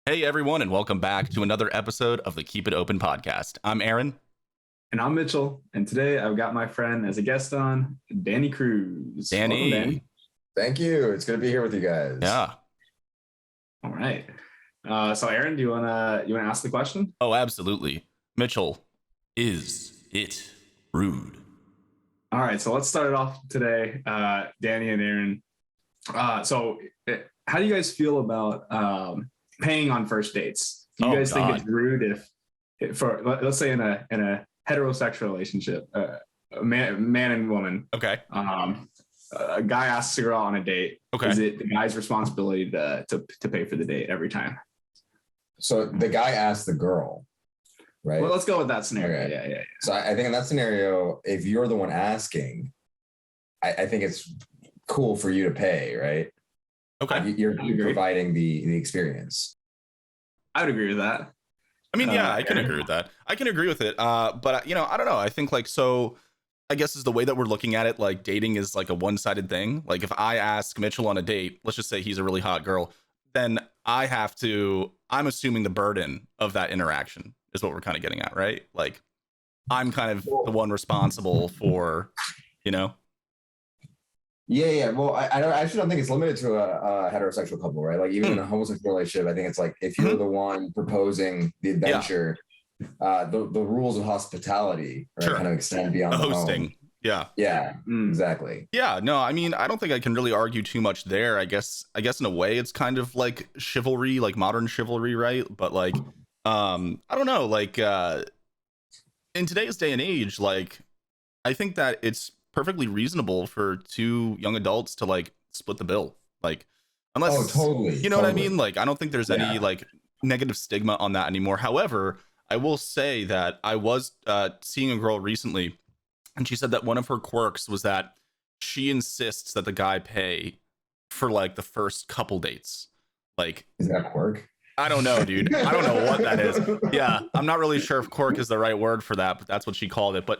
Hey everyone, and welcome back to another episode of the Keep It Open podcast. I'm Aaron. And I'm Mitchell. And today I've got my friend as a guest on, Danny Cruz. Danny. Welcome, Danny. Thank you. It's good to be here with you guys. Yeah. All right. So Aaron, do you wanna ask the question? Oh, absolutely. Mitchell, is it rude? All right. So let's start it off today, Danny and Aaron. How do you guys feel about paying on first dates? Do you guys think it's rude if for let's say in a heterosexual relationship, a man and woman, Okay. A guy asks a girl on a date. Okay. Is it the guy's responsibility to pay for the date every time? So the guy asked the girl, right? Well, let's go with that scenario. Okay. Yeah. So I think in that scenario, if you're the one asking, I think it's cool for you to pay, right? Okay. You're providing the experience. I would agree with that. I mean, yeah, I can agree with that. I can agree with it. But I don't know. I think I guess is the way that we're looking at it. Like dating is like a one-sided thing. Like if I ask Mitchell on a date, let's just say he's a really hot girl, then I'm assuming the burden of that interaction is what we're kind of getting at, right? Like I'm kind of the one responsible for, Yeah. Well, I actually don't think it's limited to a heterosexual couple, right? Like even in a homosexual relationship, I think it's like if you're the one proposing the adventure, the rules of hospitality kind of extend beyond the the hosting. home. Yeah. Exactly. Yeah, no, I mean, I don't think I can really argue too much there. I guess in a way it's kind of like chivalry, like modern chivalry, right? But like I don't know, like in today's day and age, like I think that it's perfectly reasonable for two young adults to like split the bill. Like unless totally. You know what I mean? Like I don't think there's any like negative stigma on that anymore. However, I will say that I was seeing a girl recently, and she said that one of her quirks was that she insists that the guy pay for like the first couple dates. Like, is that a quirk? I don't know, dude. I don't know what that is. Yeah, I'm not really sure if quirk is the right word for that, but that's what she called it. But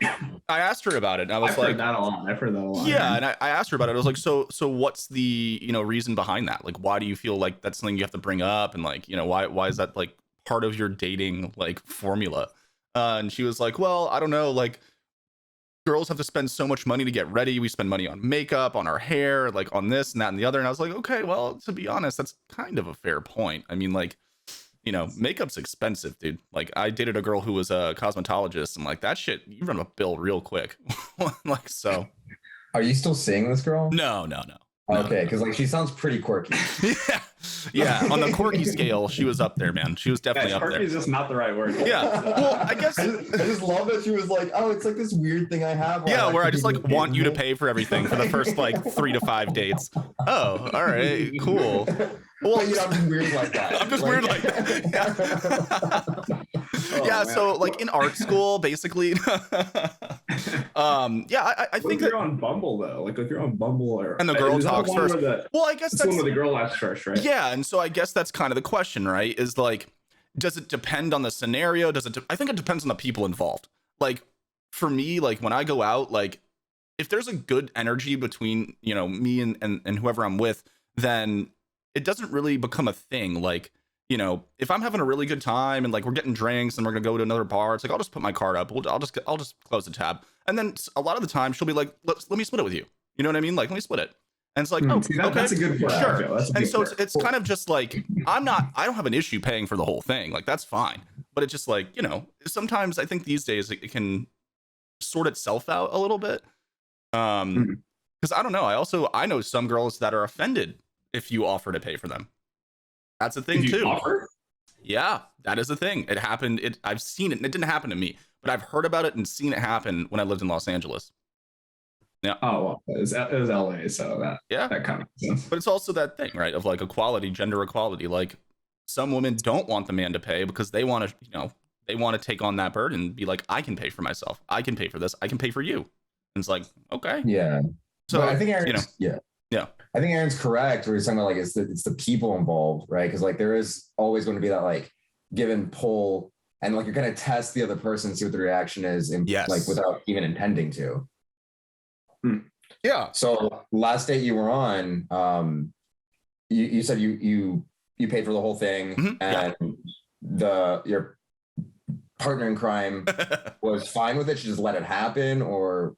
I asked her about it, and I was I've like, heard that a lot. Yeah, and I asked her about it. I was like, so what's the reason behind that? Like, why do you feel like that's something you have to bring up, and like why is that like part of your dating like formula? And she was like, well, I don't know, like girls have to spend so much money to get ready. We spend money on makeup, on our hair, like on this and that and the other. And I was like, okay, well, to be honest, that's kind of a fair point. I mean, like, makeup's expensive, dude. Like I dated a girl who was a cosmetologist, and like that shit, you run a bill real quick. Like, so. Are you still seeing this girl? No. Okay, because like she sounds pretty quirky. yeah. On the quirky scale, she was up there, man. She was definitely up there. Quirky is just not the right word. Yeah. Well, I guess I just love that she was like, oh, it's like this weird thing I have. Where I just like want you to pay for everything for the first like 3 to 5 dates. Oh, all right, cool. Well, I'm just weird like that. I'm just weird like that. Yeah. So like in art school, basically. I think if you're on Bumble though, like if you're on Bumble and the girl talks first. Well, I guess that's one where the girl asks first, right? Yeah, and so I guess that's kind of the question, right? Is like, does it depend on the scenario? I think it depends on the people involved. Like for me, like when I go out, like if there's a good energy between me and whoever I'm with, then it doesn't really become a thing. Like, if I'm having a really good time and like we're getting drinks and we're gonna go to another bar, it's like I'll just put my card up. I'll just close the tab, and then a lot of the time she'll be like, let me split it with you. You know what I mean? Like, let me split it. And it's like, okay, that's a good point. Sure. And so it's kind of just like I don't have an issue paying for the whole thing. Like that's fine. But it's just like sometimes I think these days it can sort itself out a little bit. Because I don't know. I know some girls that are offended if you offer to pay for them. That's a thing too. Offer? Yeah, that is a thing. It happened. I've seen it. And it didn't happen to me, but I've heard about it and seen it happen when I lived in Los Angeles. Yeah. Oh well, it was LA, so that kind of makes sense. But it's also that thing, right? Of like equality, gender equality. Like some women don't want the man to pay because they want to, they want to take on that burden and be like, I can pay for myself. I can pay for this. I can pay for you. And it's like, okay. Yeah. So but I think Aaron's, yeah. I think Aaron's correct where he's talking about like it's the people involved, right? Because like there is always going to be that like give and pull, and like you're gonna test the other person, see what the reaction is, and like without even intending to. Yeah. So last date you were on, you said you you paid for the whole thing, and your partner in crime was fine with it. She just let it happen, or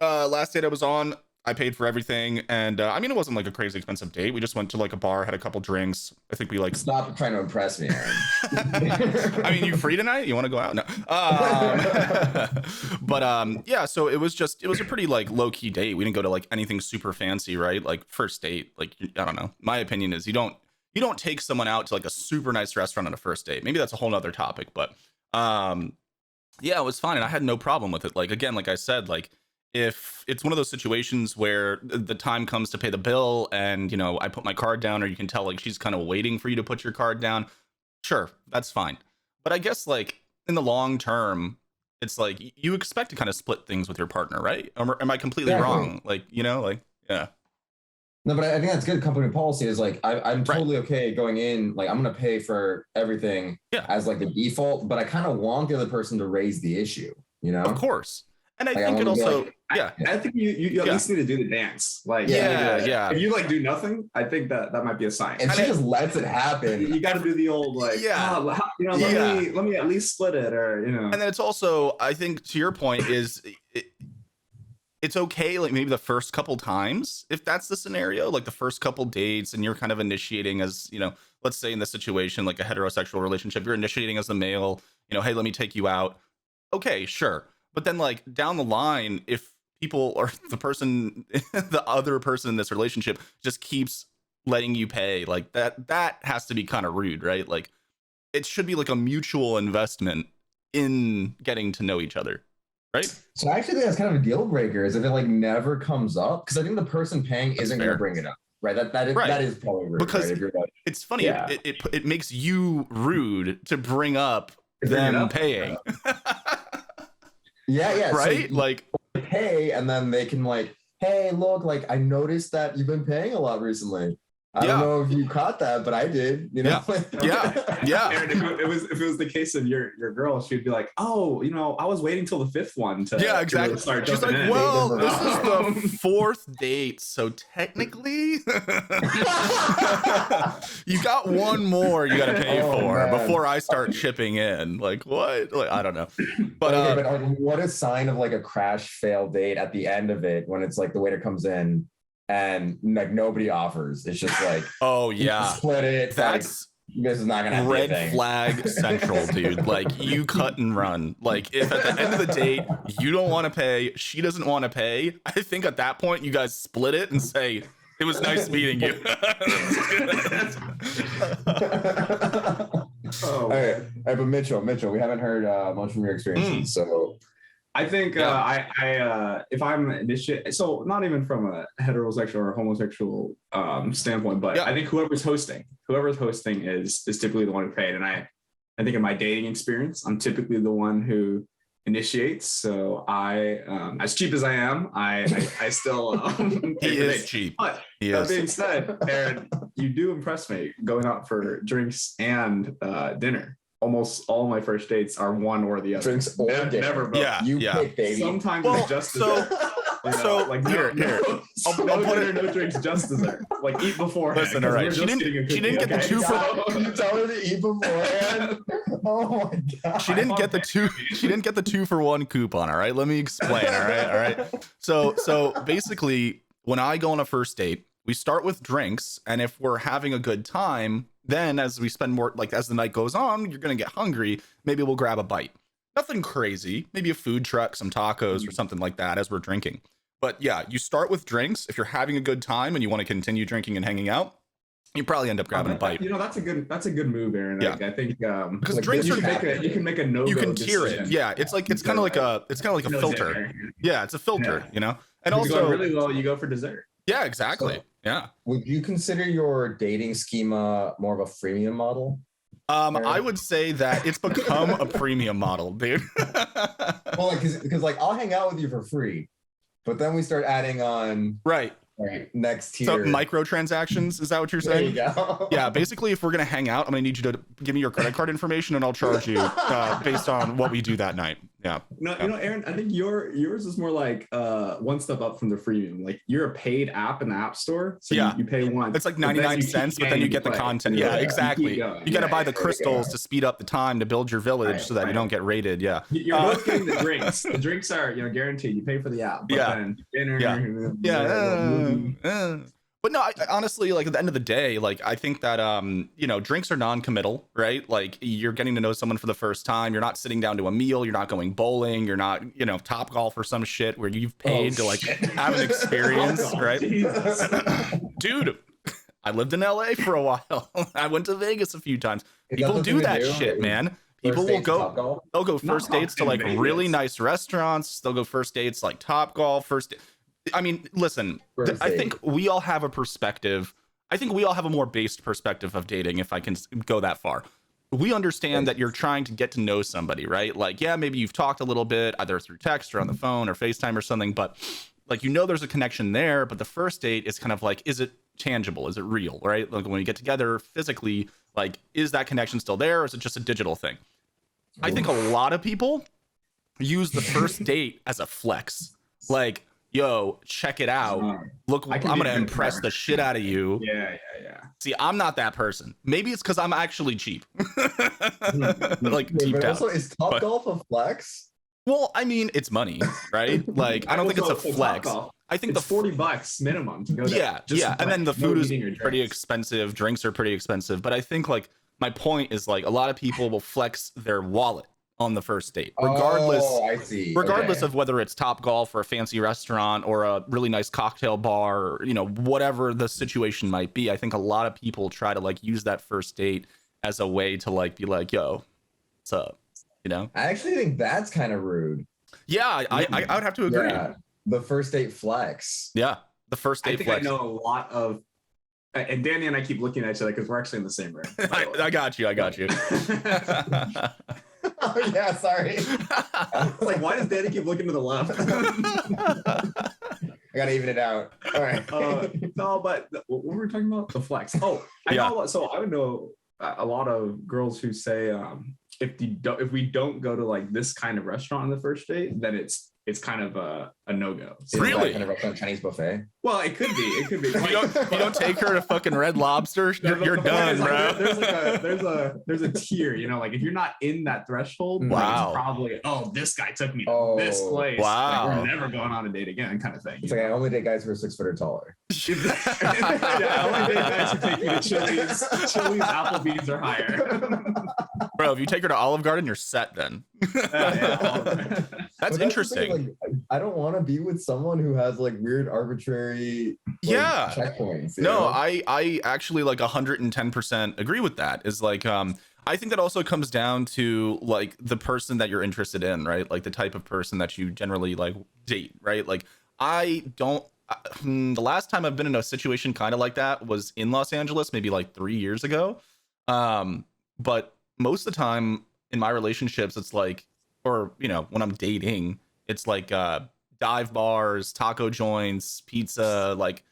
last date I was on, I paid for everything, and I mean, it wasn't like a crazy expensive date. We just went to like a bar, had a couple drinks. I think we like stop trying to impress me, Aaron. I mean, you free tonight? You want to go out? No. But yeah, so it was a pretty like low key date. We didn't go to like anything super fancy, right? Like first date, like I don't know. My opinion is you don't take someone out to like a super nice restaurant on a first date. Maybe that's a whole nother topic, but yeah, it was fine, and I had no problem with it. Like again, like I said, like if it's one of those situations where the time comes to pay the bill and, you know, I put my card down, or you can tell like she's kind of waiting for you to put your card down, sure, that's fine. But I guess like in the long term, it's like you expect to kind of split things with your partner, right? Or am I completely wrong? Like, you know, like, yeah. No, but I think that's good company policy is like, I'm totally okay going in, like I'm going to pay for everything as like the default, but I kind of want the other person to raise the issue, you know? Of course. And I Like, think it also, I think you at least need to do the dance. Like, if you like do nothing, I think that might be a sign. And she just lets it happen. You got to do the old like, you know, let me at least split it, or you know. And then it's also, I think to your point is it's okay, like maybe the first couple times, if that's the scenario, like the first couple dates, and you're kind of initiating as, you know, let's say in this situation, like a heterosexual relationship, you're initiating as the male, you know, hey, let me take you out. Okay, sure. But then like down the line, if people or the other person in this relationship just keeps letting you pay, like that has to be kind of rude, right? Like it should be like a mutual investment in getting to know each other, right? So I actually think that's kind of a deal breaker, is if it like never comes up, because I think the person paying isn't going to bring it up, right? That is probably rude, because right? If you're like, it's funny, it makes you rude to bring up them paying. Yeah. Right? So like pay, and then they can like, hey, look, like I noticed that you've been paying a lot recently. I don't know if you caught that, but I did, you know? Yeah. Aaron, if it was the case of your girl, she'd be like, oh, you know, I was waiting till the fifth one to exactly. really start She's like, in. well, this is the fourth date, so technically you got one more you gotta pay for before I start chipping in. Like what? Like I don't know. But like, what a sign of like a crash fail date at the end of it, when it's like the waiter comes in and like nobody offers. It's just like, oh yeah, split it. That's like, this is not gonna red flag central, dude. Like you cut and run. Like if at the end of the date you don't want to pay, she doesn't want to pay, I think at that point you guys split it and say, it was nice meeting you. All right, but Mitchell, we haven't heard much from your experiences, so. I think if I'm initiating, so not even from a heterosexual or homosexual standpoint, but I think whoever's hosting is typically the one who paid. And I think in my dating experience, I'm typically the one who initiates. So I, as cheap as I am, I still he is cheap. But that being said, Aaron, you do impress me going out for drinks and dinner. Almost all my first dates are one or the other. Drinks or dinner. Never both. Pick, baby. Sometimes it's just dessert. Like here. I'll put her no drinks, just dessert. Like eat before. Listen, all right. She didn't get the two for. Can you tell her to eat beforehand? Oh my god. She didn't get the two. She didn't get the 2-for-1 coupon. All right. Let me explain. All right. So basically, when I go on a first date, we start with drinks, and if we're having a good time, then as we spend more, like as the night goes on, you're going to get hungry. Maybe we'll grab a bite. Nothing crazy. Maybe a food truck, some tacos or something like that as we're drinking. But yeah, you start with drinks. If you're having a good time and you want to continue drinking and hanging out, you probably end up grabbing a bite. You know, that's a good move, Aaron. Yeah. I think because like drinks you can make a no. You can tier it. Yeah, it's kind of like a filter. Dinner. Yeah, it's a filter. You know, and if also going really well, you go for dessert. Yeah, exactly. So, yeah. Would you consider your dating schema more of a freemium model? I would say that it's become a premium model, dude. Well, like, because like I'll hang out with you for free, but then we start adding on right next tier. So microtransactions, is that what you're saying? There you go. Yeah, basically, if we're gonna hang out, I'm gonna need you to give me your credit card information, and I'll charge you based on what we do that night. Yeah. No, Yeah. Aaron, I think yours is more like one step up from the freemium. Like you're a paid app in the App Store, so Yeah. you pay once. It's like but then 99 you keep cents, but then paying you to get the play. content. Yeah, Yeah, you exactly. keep going. You got to buy the there you crystals go. to speed up the time to build your village so that you don't get raided. Yeah. You're both getting the drinks. The drinks are guaranteed. You pay for the app, but Yeah. then dinner, Yeah. But no, I honestly, like at the end of the day, like I think that drinks are non-committal, right? Like you're getting to know someone for the first time. You're not sitting down to a meal. You're not going bowling. You're not, top golf or some shit where you've paid to like have an experience, right? Dude, I lived in LA for a while. I went to Vegas a few times. People do that shit, man. People will go. They'll go first dates to like really nice restaurants. They'll go first dates like Top Golf. I mean, listen, I think we all have a perspective. I think we all have a more based perspective of dating, if I can go that far. We understand that you're trying to get to know somebody, right? Like, yeah, maybe you've talked a little bit, either through text or on the phone or FaceTime or something, but like, there's a connection there. But the first date is kind of like, is it tangible? Is it real, right? Like when you get together physically, like, is that connection still there? Or is it just a digital thing? I think a lot of people use the first date as a flex. Like, yo, check it out. Look, I'm going to impress the shit out of you. Yeah. See, I'm not that person. Maybe it's because I'm actually cheap. Like, deep But down. also, is Top Golf a flex? Well, I mean, it's money, right? Like, I don't think it's a flex. I think it's $40 minimum to go there. Yeah. And then the food is pretty drinks. expensive. Drinks are pretty expensive. But I think, like, my point is, like, a lot of people will flex their wallet on the first date, regardless of whether it's Top Golf or a fancy restaurant or a really nice cocktail bar, or, whatever the situation might be. I think a lot of people try to like use that first date as a way to like be like, yo, what's up? I actually think that's kind of rude. Yeah, I would have to agree. Yeah, the first date flex. Yeah, the first date flex. I know a lot of, and Danny and I keep looking at each other because we're actually in the same room. I got you. Oh yeah, sorry. Like, why does Danny keep looking to the left? I gotta even it out. All right. No, but what were we talking about? The flex. Oh, I know. So I would know a lot of girls who say, if we don't go to like this kind of restaurant on the first date, then it's kind of a no-go. So really? Kind of restaurant, Chinese buffet? Well, it could be. If you don't take her to fucking Red Lobster, you're done, bro. There's a tier, like if you're not in that threshold, wow, it's probably, this guy took me to this place. Wow. Like, we're never going on a date again, kind of thing. It's like I only date guys who are 6 foot or taller. I only date guys who take me to Chili's. Chili's, Applebee's are higher. Bro, if you take her to Olive Garden, you're set then. That's interesting. Like, I don't want to be with someone who has like weird arbitrary checkpoints. No, I actually like 110% agree with that. Is like I think that also comes down to like the person that you're interested in, right? Like the type of person that you generally like date, right? Like the last time I've been in a situation kind of like that was in Los Angeles, maybe like 3 years ago. But most of the time in my relationships, it's like, or when I'm dating, it's like dive bars, taco joints, pizza, like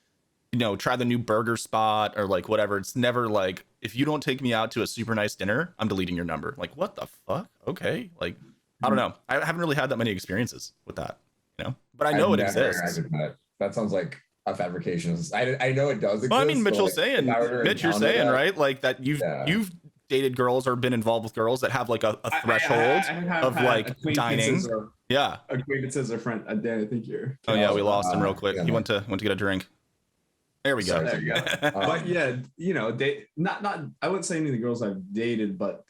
try the new burger spot or like whatever. It's never like, if you don't take me out to a super nice dinner, I'm deleting your number. Like, what the fuck? Okay, like I don't know. I haven't really had that many experiences with that, but I know it exists. That sounds like a fabrication. I know it does exist. Well, I mean, Mitch, you're saying, that, right? Like that you've dated girls or been involved with girls that have like a threshold of like dining. Acquaintances or friend. Dan, I think you're. Oh yeah, we lost him real quick. He went to get a drink. There we go. There you go. But yeah, not. I wouldn't say any of the girls I've dated, but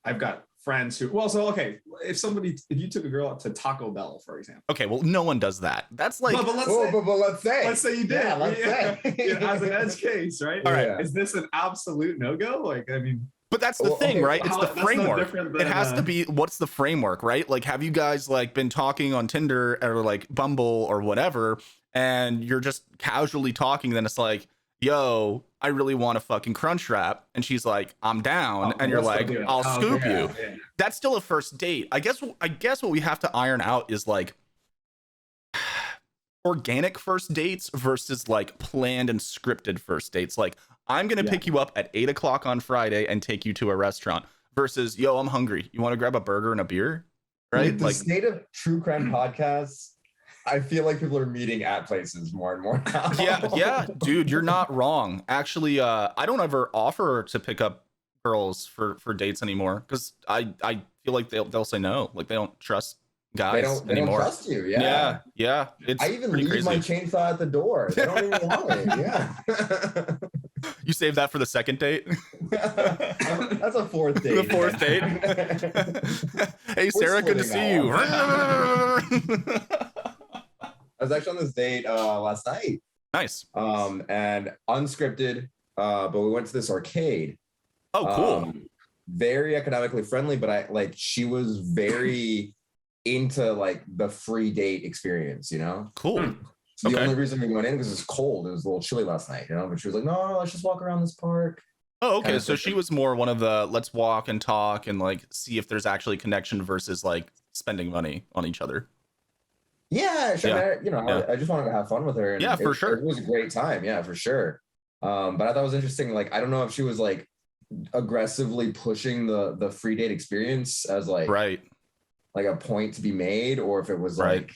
I've got friends who. Well, so okay, if you took a girl out to Taco Bell, for example. Okay, well, no one does that. That's like. But let's say you did. Yeah, let's say. As an edge case, right? All right. Is this an absolute no-go? Like, I mean. But that's the thing, right? It's the framework. It has to be, what's the framework, right? Like, have you guys like been talking on Tinder or like Bumble or whatever, and you're just casually talking, then it's like, yo, I really want a fucking crunch wrap. And she's like, I'm down. And you're like, I'll scoop you. Yeah. That's still a first date. I guess what we have to iron out is like organic first dates versus like planned and scripted first dates. Like, I'm going to pick you up at 8 o'clock on Friday and take you to a restaurant versus, yo, I'm hungry. You want to grab a burger and a beer? right? The Like, state of true crime podcasts, I feel like people are meeting at places more and more now. yeah, dude, you're not wrong. Actually, I don't ever offer to pick up girls for dates anymore because I feel like they'll say no. Like they don't trust guys They don't anymore. trust you. Yeah. Yeah. It's I even pretty leave crazy. my chainsaw at the door. They don't even want it. Yeah. You save that for the second date. That's a fourth date. The fourth date. Hey, Sarah, good to see you. I was actually on this date last night. Nice. And unscripted, but we went to this arcade. Oh, cool. Very economically friendly, but she was very into like the free date experience, you know? Cool. So the only reason we went in because it's cold. It was a little chilly last night, you know. But she was like, "No, let's just walk around this park." Oh, okay. Kind of So she was more one of the let's walk and talk and like see if there's actually connection versus like spending money on each other. Yeah, sure. Yeah. I just wanted to have fun with her. And yeah, for sure. It was a great time. Yeah, for sure. But I thought it was interesting. Like, I don't know if she was like aggressively pushing the free date experience as like like a point to be made, or if it was like,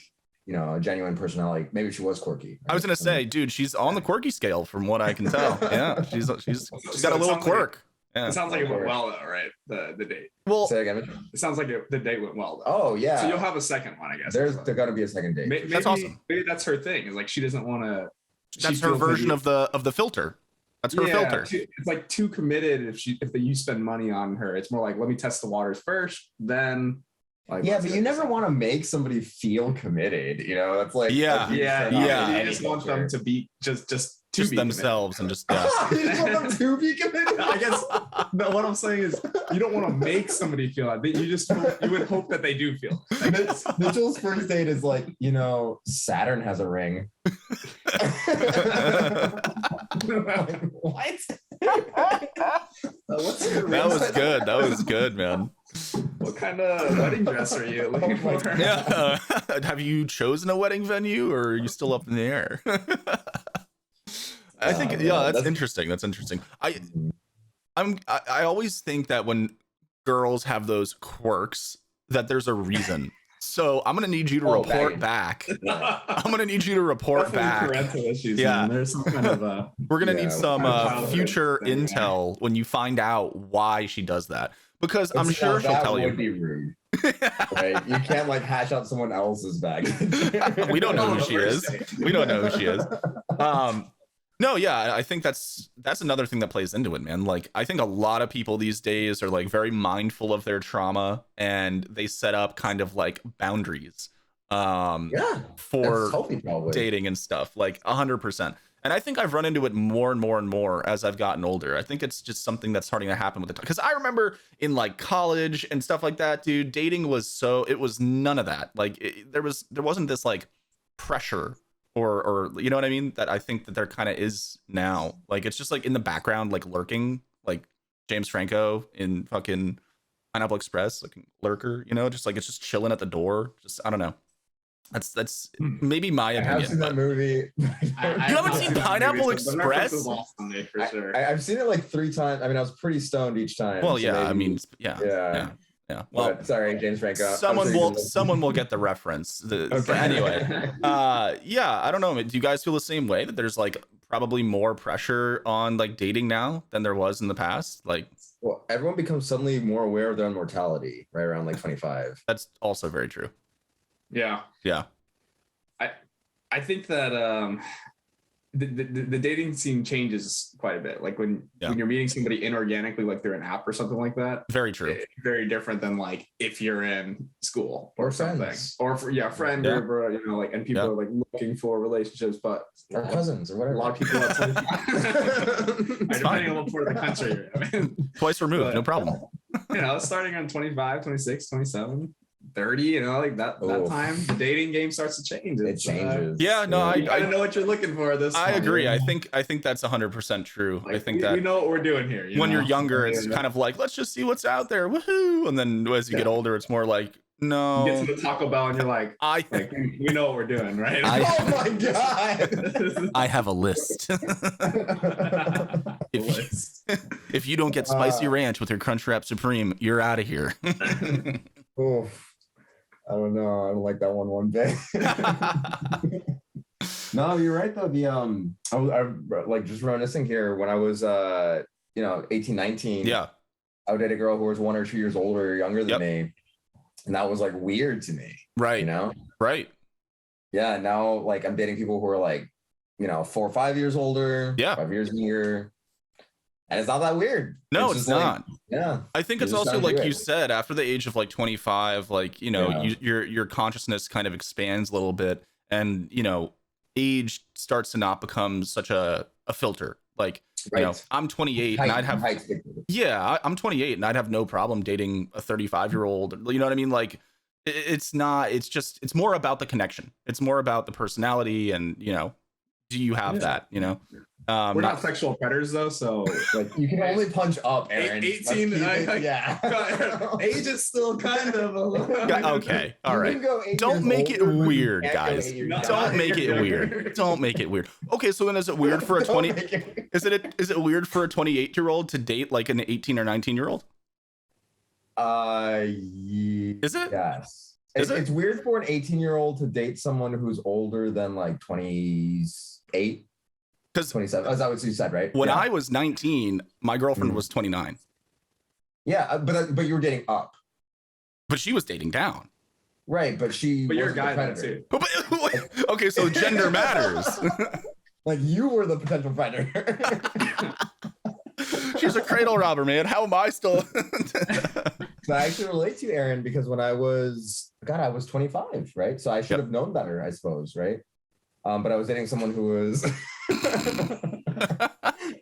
you know, a genuine personality. Maybe she was quirky. Right? I was gonna say, dude, she's on the quirky scale from what I can tell. Yeah, she's got a little quirk. It sounds like it went well though, right? The date. Well, say again. It sounds like the date went well though. Oh yeah. So you'll have a second one, I guess. There's gonna be a second date. Maybe, that's awesome. Maybe that's her thing. Is like she doesn't want to. That's her version of the filter. That's her filter. It's like too committed. If you spend money on her, it's more like let me test the waters first, then. Like, yeah, but you never want to make somebody feel committed. You know, it's like You just want them to be just themselves and just. You just want them to be committed. I guess. No, what I'm saying is you don't want to make somebody feel it. You just you would hope that they do feel it. Mitchell's first date is like, you know, Saturn has a ring. Like, what? That was good. That was good, man. What kind of wedding dress are you looking for? Yeah. Have you chosen a wedding venue, or are you still up in the air? I think that's interesting. That's interesting. I always think that when girls have those quirks, that there's a reason. So I'm gonna need you to report back. I'm gonna need you to report back. Parental issues. Yeah, man. There's some kind of. We're gonna need some future intel when you find out why she does that, because I'm sure she'll tell you. That would be rude. Right? You can't like hash out someone else's bag. We don't know who she is. We don't know who she is. No, yeah, I think that's another thing that plays into it, man. Like, I think a lot of people these days are like very mindful of their trauma, and they set up kind of like boundaries for dating and stuff, like 100%. And I think I've run into it more and more and more as I've gotten older. I think it's just something that's starting to happen with the time. Because I remember in like college and stuff like that, dude, dating was it was none of that. Like there wasn't this like pressure or you know what I mean, that I think that there kind of is now. Like it's just like in the background, like lurking, like James Franco in fucking Pineapple Express, like lurker, you know, just like it's just chilling at the door. Just I don't know. That's maybe my opinion. I have seen that movie. You haven't seen Pineapple Express? I've seen it like 3 times. I mean, I was pretty stoned each time. Well, yeah, I mean, yeah. Well, but, sorry, James Franco. Someone will get the reference. Anyway, yeah, I don't know. Do you guys feel the same way, that there's like probably more pressure on like dating now than there was in the past? Like, well, everyone becomes suddenly more aware of their own mortality right around like 25. That's also very true. Yeah. I think that the dating scene changes quite a bit. Like when you're meeting somebody inorganically, like through an app or something like that. Very true. Very different than like if you're in school or something, friends. or for friend group, you know, like, and people are like looking for relationships, but or cousins or whatever. A lot of people depending on what part of the country you're in. I mean, twice removed, no problem. You know, starting on 25, 26, 27. 30, you know, like that time the dating game starts to change. It changes. I don't know what you're looking for this I agree. I think that's 100% true. Like, I think that we know what we're doing here. When you're younger, it's kind of like, let's just see what's out there, woohoo, and then as you get older, it's more like, no, you get to the Taco Bell and you're like, we know what we're doing, right? Oh my god, I have a list. If you don't get spicy ranch with your Crunchwrap Supreme, you're out of here. I don't know. I don't like that one bit. No, you're right though. I like just reminiscing here when I was 18, 19. Yeah. I would date a girl who was 1 or 2 years older or younger than Yep. me. And that was like weird to me. Right. You know? Right. Yeah. Now like I'm dating people who are like, 4 or 5 years older, Yeah. 5 years younger. And it's not that weird. No, it's just like, not. yeah. I think You it's just also gotta do like you it. said, after the age of like 25, like, Yeah. your consciousness kind of expands a little bit, and age starts to not become such a filter. Like, Right. I'm 28 and I'd have I'm 28 and I'd have no problem dating a 35-year-old. You know what I mean? Like it's not, it's more about the connection. It's more about the personality and, do you have that, We're not sexual predators though, so like you can only punch up, Aaron. 18. Yeah. Age is still kind of a little. Okay, all You right. can go 8 Don't years make it older, you weird, can't go guys. 8 years No. Don't younger. make it weird. Don't make it weird. Okay, so then is it weird for a Don't 20 make it- is it weird for a 28-year-old to date like an 18 or 19-year-old? Is it? Yes. Is it? It's weird for an 18-year-old to date someone who's older than like 28, Because 27. Oh, is that what you said, right? when Yeah. I was 19, my girlfriend was 29, Yeah, but you were dating up. but she was dating down. Right, but she But you're a wasn't the guy then predator. too. But- okay, so gender matters. Like you were the potential predator. She's a cradle robber, man. How am I still? So I actually relate to you, Aaron, because when I was 25, right? So I should have known better, I suppose, right? But I was dating someone who was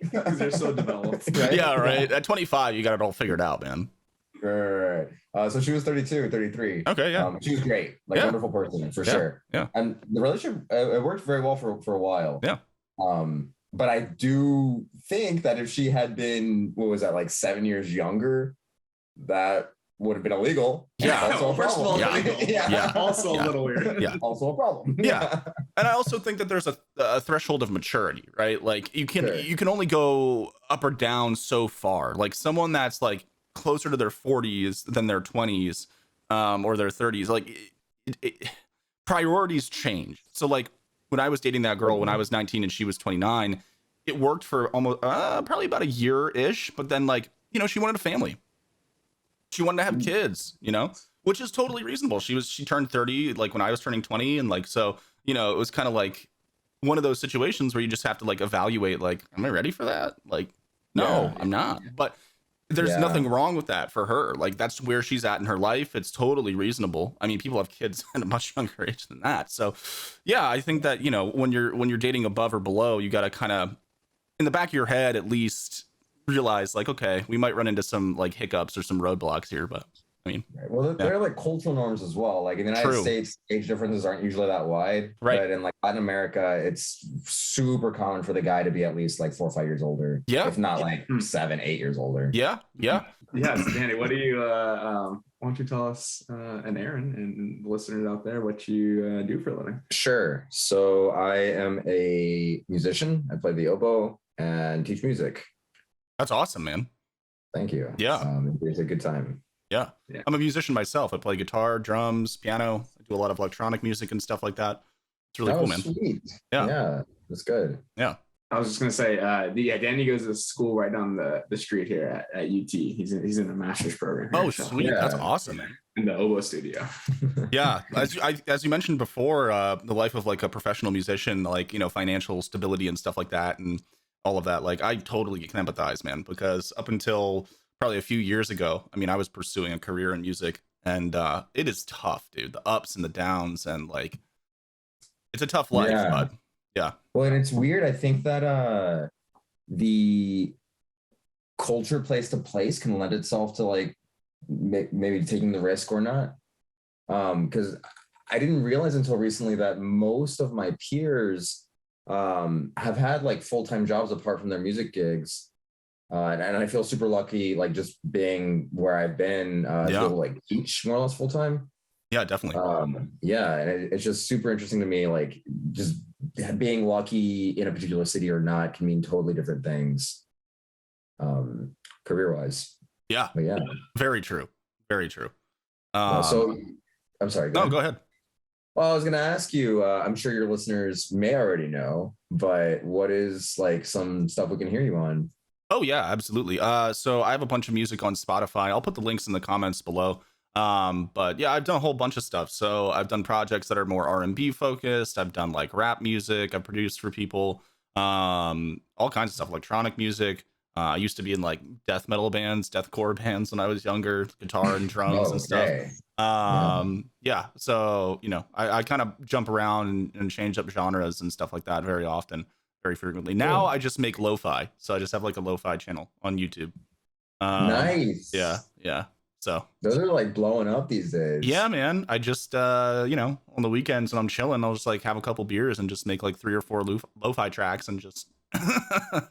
Because they're so developed. Right? Yeah, right. At 25, you got it all figured out, man. Right. So she was 32, 33. Okay, yeah. She was great, like Yeah. wonderful person for Yeah, sure. yeah. And the relationship it worked very well for a while. Yeah. But I do think that if she had been, what was that, like 7 years younger, that would have been illegal. Yeah. Also a First of all, problem. illegal. Yeah. Also Yeah. a little weird. Yeah. Also a problem. Yeah. And I also think that there's a threshold of maturity, right? Like you Sure. can only go up or down so far. Like someone that's like closer to their 40s than their 20s, or their 30s, like priorities change. So like when I was dating that girl when I was 19 and she was 29, it worked for almost probably about a year-ish, but then like, she wanted a family. She wanted to have kids, which is totally reasonable. She turned 30 like when I was turning 20, and like so, it was kind of like one of those situations where you just have to like evaluate, like, am I ready for that? Like, no, Yeah. I'm not. But there's Yeah. nothing wrong with that for her. Like that's where she's at in her life. It's totally reasonable. I mean, people have kids at a much younger age than that. So yeah, I think that, when you're dating above or below, you got to kind of in the back of your head at least realize like, okay, we might run into some like hiccups or some roadblocks here, but I mean, Right. Well, there are like cultural norms as well. Like in the United True. States, age differences aren't usually that wide. Right. But in like Latin America, it's super common for the guy to be at least like 4 or 5 years older. Yeah. If not like 7, 8 years older. yeah. Yes, Danny, what do you why don't you tell us and Aaron and the listeners out there what you do for a living? Sure. So I am a musician. I play the oboe and teach music. That's awesome, man. Thank you. Yeah. It's a good time. Yeah. Yeah. I'm a musician myself. I play guitar, drums, piano. I do a lot of electronic music and stuff like that. It's really cool, man. Sweet. Yeah. Yeah. That's good. I was just gonna say, Danny goes to school right down the street here at UT. He's in a master's program here, Oh, so, sweet. Yeah. That's awesome, man. in the Oboe studio. Yeah. As you mentioned before, the life of like a professional musician, like, financial stability and stuff like that and all of that. Like I totally can empathize, man, because up until probably a few years ago, I mean, I was pursuing a career in music, and it is tough, dude. The ups and the downs, and like, it's a tough life, Yeah. but yeah. Well, and it's weird. I think that the culture place to place can lend itself to like maybe taking the risk or not. Because I didn't realize until recently that most of my peers have had like full-time jobs apart from their music gigs. And I feel super lucky, like just being where I've been, to be able to like teach more or less full-time. Yeah, definitely. Yeah, and it's just super interesting to me, like just being lucky in a particular city or not can mean totally different things, career-wise. Yeah. But yeah. Very true. Very true. So I'm sorry. No, go ahead. Well, I was going to ask you, I'm sure your listeners may already know, but what is like some stuff we can hear you on? Oh yeah, absolutely. So I have a bunch of music on Spotify. I'll put the links in the comments below. But yeah, I've done a whole bunch of stuff. So I've done projects that are more R&B focused. I've done like rap music. I've produced for people. All kinds of stuff, electronic music. I used to be in like death metal bands, deathcore bands when I was younger, guitar and drums and stuff. Okay. Yeah. Yeah. So, I kind of jump around and change up genres and stuff like that very often, very frequently. Now Cool. I just make lo-fi. So I just have like a lo-fi channel on YouTube. Nice. Yeah. Yeah. So Those are like blowing up these days. yeah, man. I just, on the weekends when I'm chilling, I'll just like have a couple beers and just make like 3 or 4 lo-fi tracks and just,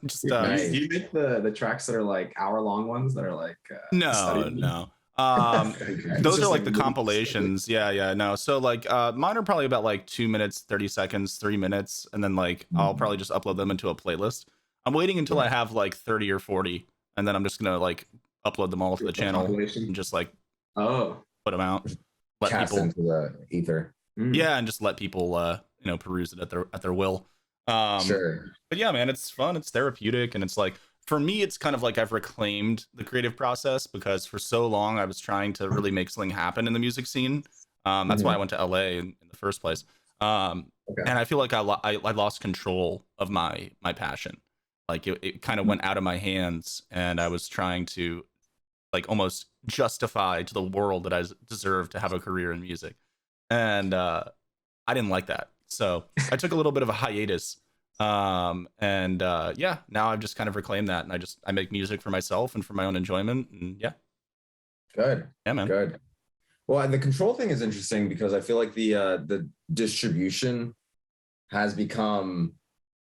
just, Nice. Do you make the tracks that are like hour-long ones that are like no. Okay. Those just are like like the loops. compilations. Yeah, no. So like mine are probably about like 2 minutes, 30 seconds, 3 minutes, and then like I'll probably just upload them into a playlist. I'm waiting until I have like 30 or 40, and then I'm just gonna like upload them all to the channel Compilation? and just like Oh. put them out. Let Cast people into the ether. yeah, and just let people peruse it at their will. Sure. But yeah, man, it's fun, it's therapeutic, and it's like for me it's kind of like I've reclaimed the creative process because for so long I was trying to really make something happen in the music scene. That's why I went to LA in the first place. Okay. And I feel like I lost control of my passion. Like it kind of went out of my hands, and I was trying to like almost justify to the world that I deserved to have a career in music. And I didn't like that. So I took a little bit of a hiatus. Yeah, now I've just kind of reclaimed that, and I make music for myself and for my own enjoyment. And yeah. Good. Yeah, man. Good. Well, and the control thing is interesting because I feel like the distribution has become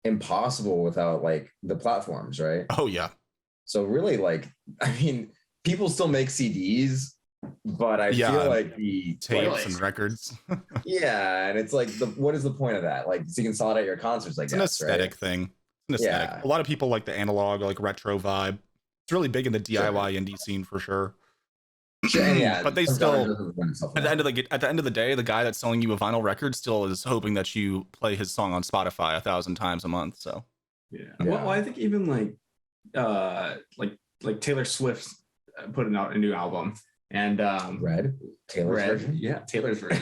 impossible without like the platforms, right? Oh yeah. So really, like, I mean, people still make CDs, but I feel like the tapes and records. yeah, and it's like what is the point of that? Like, so you can consolidate your concerts, I It's guess, an aesthetic right? thing. It's an aesthetic. Yeah. A lot of people like the analog or like retro vibe. It's really big in the DIY indie scene for sure. Sure, yeah, But they sometimes still it doesn't lend itself at to the end of the day, the guy that's selling you a vinyl record still is hoping that you play his song on Spotify 1,000 times a month. So Yeah. Yeah. Well, I think even like Taylor Swift putting out a new album, and Red, Taylor's version. yeah, Taylor's version.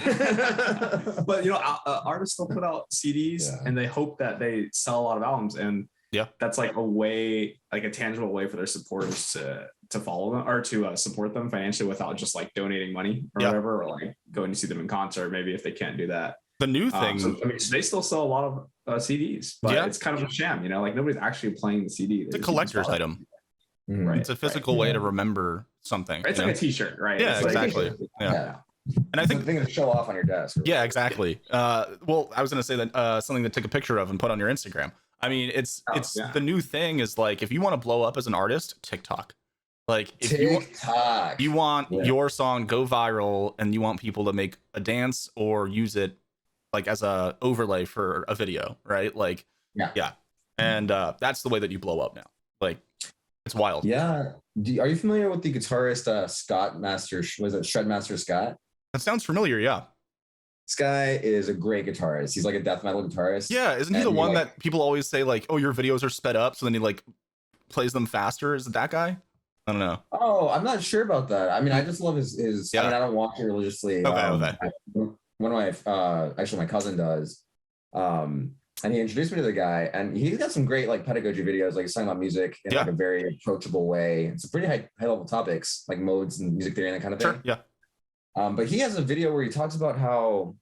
But artists still put out CDs, Yeah. and they hope that they sell a lot of albums, and yeah, that's like a way, like a tangible way for their supporters to follow them or to support them financially without just like donating money or Yeah. whatever, or like going to see them in concert, maybe if they can't do that. the new thing. So they still sell a lot of CDs, but Yeah. it's kind of a sham, like nobody's actually playing the CD. It's a collector's item. Mhm. Right. It's a physical way to remember something. It's like a T-shirt, right? Yeah, It's like- exactly. Yeah. And I It's a think thing to show off on your desk. yeah, exactly. Well, I was gonna say that something to take a picture of and put on your Instagram. I mean, it's yeah. the new thing is like if you want to blow up as an artist, TikTok. Like if TikTok. you want Yeah. your song go viral and you want people to make a dance or use it like as a overlay for a video, right? Like Yeah. And that's the way that you blow up now. Like it's wild. Yeah. Are you familiar with the guitarist Scott Master? Was it Shredmaster Scott? That sounds familiar, yeah. This guy is a great guitarist. He's like a death metal guitarist. Yeah, isn't he And the one like- that people always say like, "Oh, your videos are sped up," so then he like plays them faster? Is it that guy? I don't know. Oh, I'm not sure about that. I mean, I just love his. Yeah. I mean, I don't watch it religiously. Okay. One of my actually my cousin does. And he introduced me to the guy, and he's got some great like pedagogy videos, like he's talking about music in like a very approachable way. It's a pretty high level topics like modes and music theory and that kind of thing. Sure. Yeah. But he has a video where he talks about how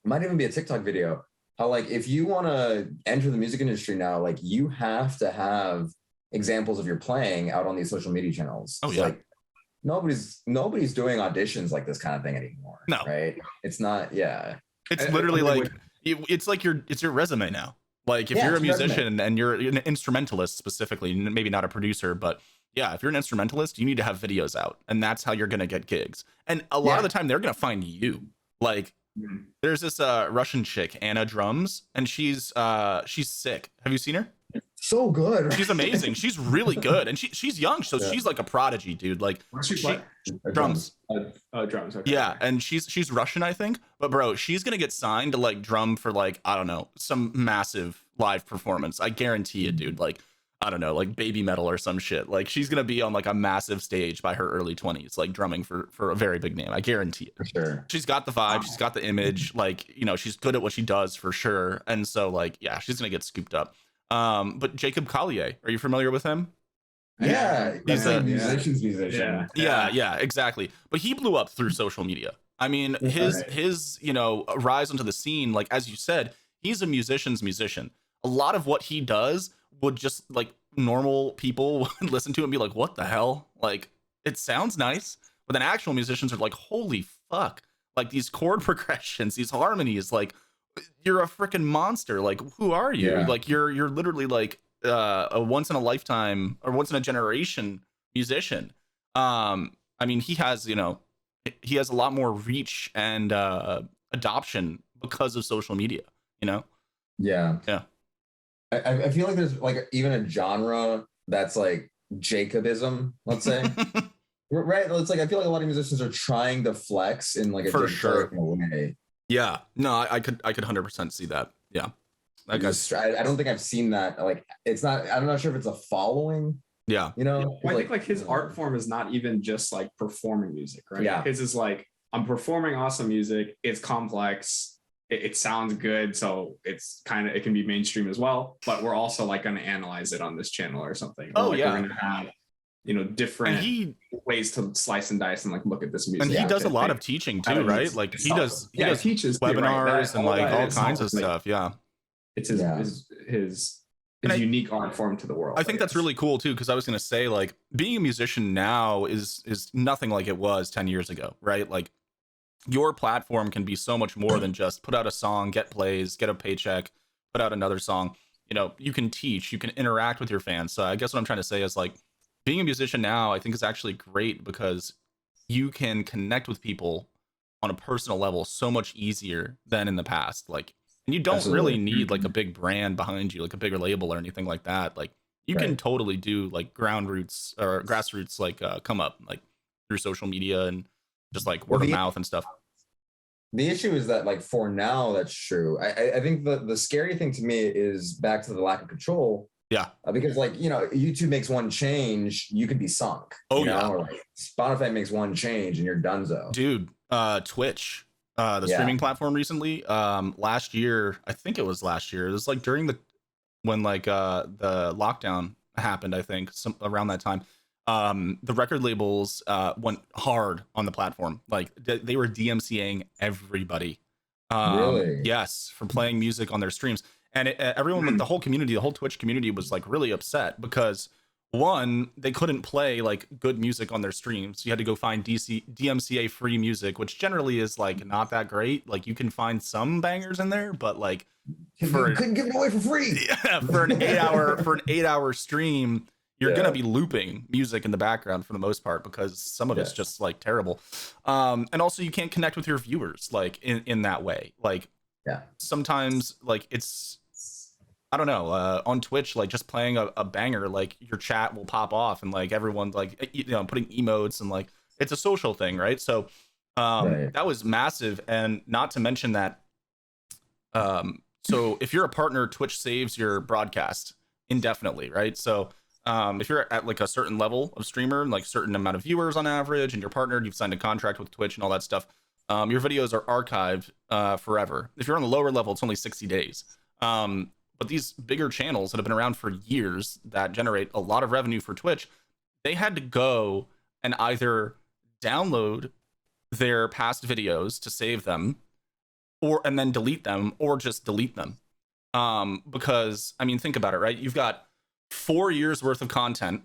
it might even be a TikTok video. How like if you want to enter the music industry now, like you have to have examples of your playing out on these social media channels. Oh It's yeah. like nobody's doing auditions like this kind of thing anymore. No. Right? It's not. Yeah. It's I- literally I- like it's like your resume now. Like if Yeah, you're a it's a resume. musician and you're an instrumentalist specifically, maybe not a producer, but yeah, if you're an instrumentalist, you need to have videos out, and that's how you're gonna get gigs. And a lot of the time, they're gonna find you. Like there's this Russian chick, Anna Drums, and she's sick. Have you seen her? so good. Right? She's amazing. She's really good, and she's young, so she's like a prodigy, dude. Like drums. Drums. Okay. Yeah, and she's Russian, I think. But bro, she's gonna get signed to like drum for like, I don't know, some massive live performance. I guarantee it, dude. Like, I don't know, like Baby Metal or some shit. Like she's gonna be on like a massive stage by her early 20s, like drumming for a very big name. I guarantee it. For sure. She's got the vibe, she's got the image, like, you know, she's good at what she does for sure. And so like, yeah, she's gonna get scooped up. But Jacob Collier, are you familiar with him? Yeah, he's a musician. Yeah, exactly. But he blew up through social media. I mean, his you know, rise onto the scene, like as you said, he's a musician's musician. A lot of what he does would just like normal people would listen to and be like, what the hell? Like, it sounds nice, but then actual musicians are like, holy fuck, like these chord progressions, these harmonies, like you're a freaking monster. Like, who are you? Like you're literally like a once in a lifetime or once in a generation musician. I mean, he has, you know, he has a lot more reach and adoption because of social media, you know? Yeah. I feel like there's like even a genre that's like Jacobism, let's say. Right? It's like I feel like a lot of musicians are trying to flex in like a different way. Yeah. No, I could 100% see that. Yeah. I don't think I've seen that. Like, it's not. I'm not sure if it's a following. Yeah. You know, I think like his art form is not even just like performing music, right? Yeah. His is like, I'm performing awesome music. It's complex. It sounds good, so it's kind of, it can be mainstream as well. But we're also like going to analyze it on this channel or something. Oh, like, yeah. We're going to have, you know, different ways to slice and dice and like look at this music. And he does a lot of teaching too, right? Like he does teaches webinars and like all kinds of stuff. Yeah. It's his unique art form to the world. I think that's really cool too, because I was going to say, like, being a musician now is nothing like it was 10 years ago, right? Like, your platform can be so much more than just put out a song, get plays, get a paycheck, put out another song. You know, you can teach, you can interact with your fans. So I guess what I'm trying to say is, like, being a musician now, I think, is actually great because you can connect with people on a personal level so much easier than in the past. Like, and you don't really need like a big brand behind you, like a bigger label or anything like that. Like, you can totally do like grassroots like come up like through social media and just like word of mouth and stuff. The issue is that, like, for now, that's true. I think the scary thing to me is back to the lack of control. Yeah. Because, like, you know, YouTube makes one change, you could be sunk. Oh, yeah. Or like Spotify makes one change and you're donezo. Dude, Twitch, the streaming platform recently, last year, I think it was last year. It was like during when the lockdown happened, I think, around that time. The record labels went hard on the platform. Like they were DMCAing everybody. Really? Yes, for playing music on their streams. And everyone, the whole community, the whole Twitch community was like really upset because, one, they couldn't play like good music on their streams. You had to go find DMCA free music, which generally is like not that great. Like, you can find some bangers in there, but like couldn't give it away for free. Yeah, for an 8-hour stream, you're gonna be looping music in the background for the most part because some of it's just like terrible. And also you can't connect with your viewers like in that way. Like, sometimes like it's, I don't know, on Twitch, like just playing a banger, like your chat will pop off and like everyone's like, you know, putting emotes and like it's a social thing, right? So that was massive. And not to mention that so if you're a partner, Twitch saves your broadcast indefinitely, right? So if you're at like a certain level of streamer, like certain amount of viewers on average, and you're partnered, you've signed a contract with Twitch and all that stuff, your videos are archived forever. If you're on the lower level, it's only 60 days. But these bigger channels that have been around for years that generate a lot of revenue for Twitch, they had to go and either download their past videos to save them, and then delete them, or just delete them. Because, I mean, think about it, right? You've got 4 years worth of content,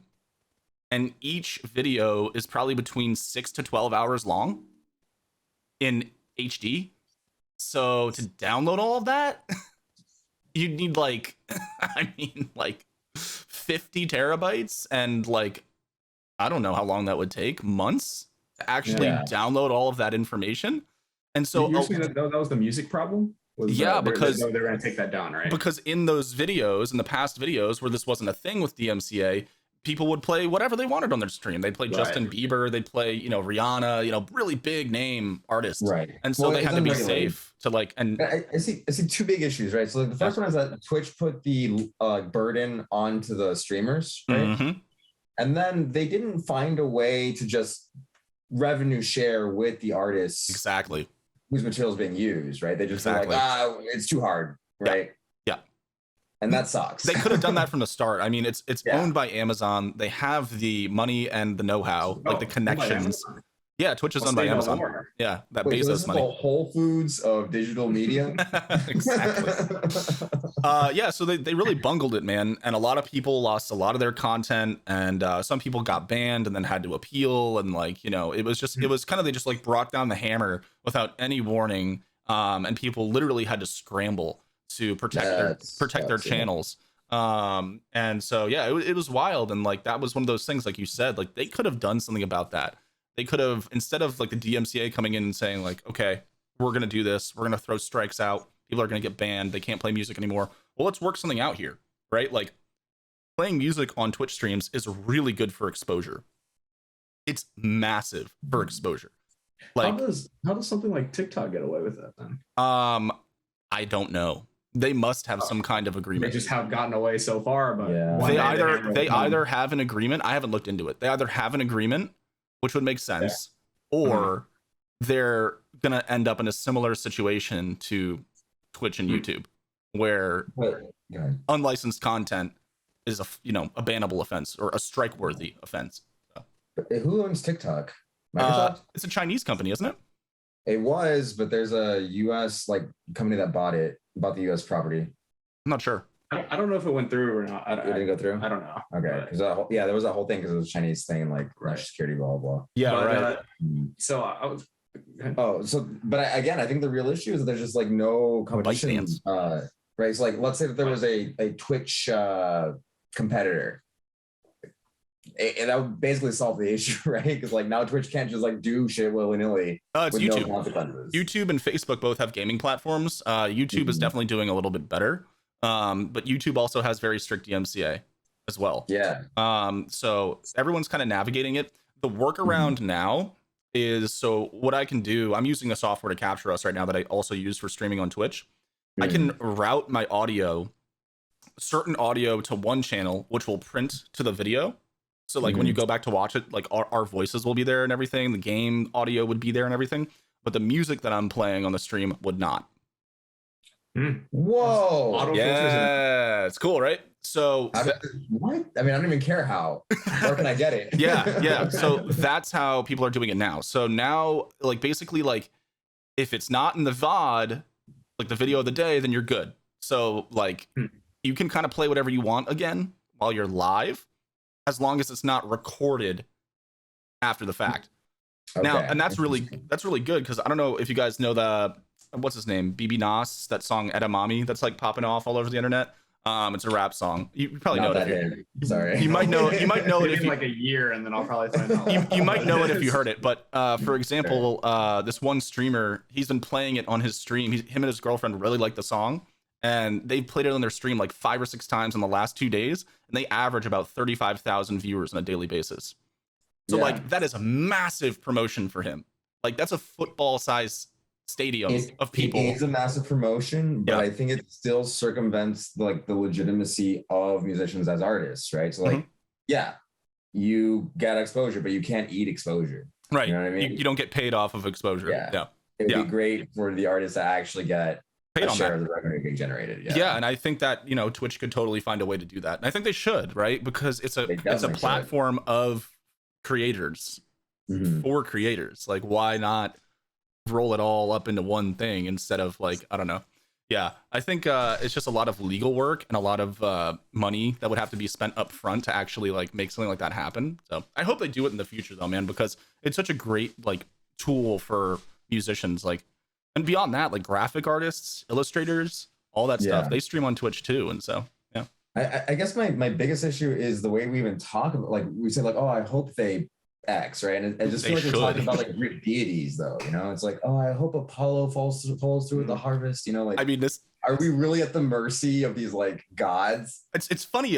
and each video is probably between 6 to 12 hours long in HD. So to download all of that, you'd need like, I mean, like 50 terabytes, and like, I don't know how long that would take, months to actually download all of that information. And so you're saying that was the music problem? Yeah, because they're going to take that down, right? Because in those videos, in the past videos where this wasn't a thing with DMCA, people would play whatever they wanted on their stream. They'd play Justin Bieber, they'd play, Rihanna, really big name artists. Right. And so they had to be safe to like, and I see two big issues, right? So like the first one is that Twitch put the burden onto the streamers, right? And then they didn't find a way to just revenue share with the artists. Exactly. Whose material is being used, right? They just feel like, it's too hard, right? Yeah. And that sucks. They could have done that from the start. I mean, it's owned by Amazon. They have the money and the know-how, like the connections. Yeah, Twitch is owned by Amazon. Yeah, that Bezos so this is money. the Whole Foods of digital media. Exactly. Yeah, so they really bungled it, man. And a lot of people lost a lot of their content, and some people got banned and then had to appeal. And like, it was kind of, they just like brought down the hammer without any warning. And people literally had to scramble to protect their channels. And so yeah, it was wild. And like that was one of those things, like you said, like they could have done something about that. They could have, instead of like the DMCA coming in and saying like, okay, we're gonna do this, we're gonna throw strikes out, people are gonna get banned, they can't play music anymore. Well, let's work something out here, right? Like playing music on Twitch streams is really good for exposure. It's massive for exposure. Like how does something like TikTok get away with that then? I don't know. They must have some kind of agreement. They just have gotten away so far, but they either have an agreement. I haven't looked into it. They either have an agreement, which would make sense, or they're gonna end up in a similar situation to Twitch and YouTube, where unlicensed content is a bannable offense or a strike-worthy offense. So. Who owns TikTok? Microsoft? It's a Chinese company, isn't it? It was, but there's a U.S. like company that bought the U.S. property. I'm not sure. I don't know if it went through or not. It didn't go through? I don't know. Okay. Because there was that whole thing because it was a Chinese thing, like national security, blah, blah, blah. Yeah, right. So I was... But I think the real issue is that there's just like no competition. Right. So like, let's say that there was a Twitch competitor. And that would basically solve the issue, right? Because like now Twitch can't just like do shit willy-nilly. It's YouTube. No consequences. YouTube and Facebook both have gaming platforms. YouTube is definitely doing a little bit better. But YouTube also has very strict DMCA as well. Yeah. So everyone's kind of navigating it. The workaround now is, so what I can do, I'm using a software to capture us right now that I also use for streaming on Twitch. I can route my certain audio to one channel, which will print to the video. So like when you go back to watch it, like our voices will be there and everything. The game audio would be there and everything. But the music that I'm playing on the stream would not. Whoa. Yeah, it's cool, right? So what? I mean, I don't even care how. Where can I get it? Yeah. So that's how people are doing it now. So now, like basically, like if it's not in the VOD, like the video of the day, then you're good. So like you can kind of play whatever you want again while you're live, as long as it's not recorded after the fact. Okay. Now, and that's really good, because I don't know if you guys know the, what's his name, BB Nas, that song Edamame that's like popping off all over the internet. It's a rap song. You probably know it. Sorry. You might know it if you, like a year, and then I'll probably find out. You might know it if you heard it. But for example, this one streamer, he's been playing it on his stream. Him and his girlfriend really like the song, and they played it on their stream like 5 or 6 times in the last 2 days, and they average about 35,000 viewers on a daily basis. So like that is a massive promotion for him. Like that's a football size stadium of people. It is a massive promotion, but I think it still circumvents like the legitimacy of musicians as artists, right? So like, you get exposure, but you can't eat exposure. Right. You know what I mean? You don't get paid off of exposure. Yeah. It would be great for the artists to actually get paid a share of the revenue being generated. Yeah. And I think that, Twitch could totally find a way to do that. And I think they should, right? Because it's a platform of creators for creators. Like, why not roll it all up into one thing instead of like, I don't know. Yeah, I think it's just a lot of legal work and a lot of money that would have to be spent up front to actually like make something like that happen. So I hope they do it in the future though, man, because it's such a great like tool for musicians, like, and beyond that, like graphic artists, illustrators, all that stuff. They stream on Twitch too, and so I guess my biggest issue is the way we even talk about, like we say like, oh, I hope they X, right? And I just They feel like they're talking should. about like Greek deities, though. You know, it's like, oh, I hope Apollo falls through with the harvest. You know, like, I mean, this are we really at the mercy of these like gods? it's funny.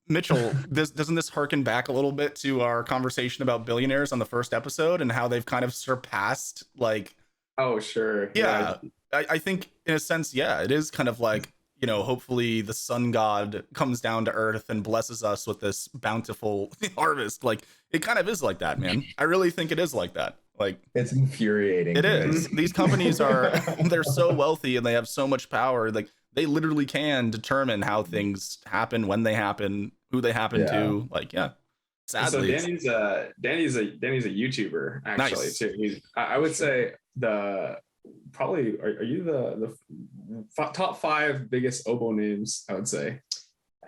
Mitchell, doesn't this harken back a little bit to our conversation about billionaires on the first episode and how they've kind of surpassed like Oh, sure. yeah, I think in a sense, yeah, it is kind of like, you know, hopefully the sun god comes down to earth and blesses us with this bountiful harvest. Like it kind of is like that, man. I really think it is like that. Like It's infuriating. it is. These companies are they're so wealthy and they have so much power. Like they literally can determine how things happen, when they happen, who they happen to. Like, yeah. Sadly. So Danny's a YouTuber actually Nice. too. I would say probably are you the top 5 biggest oboe names? I would say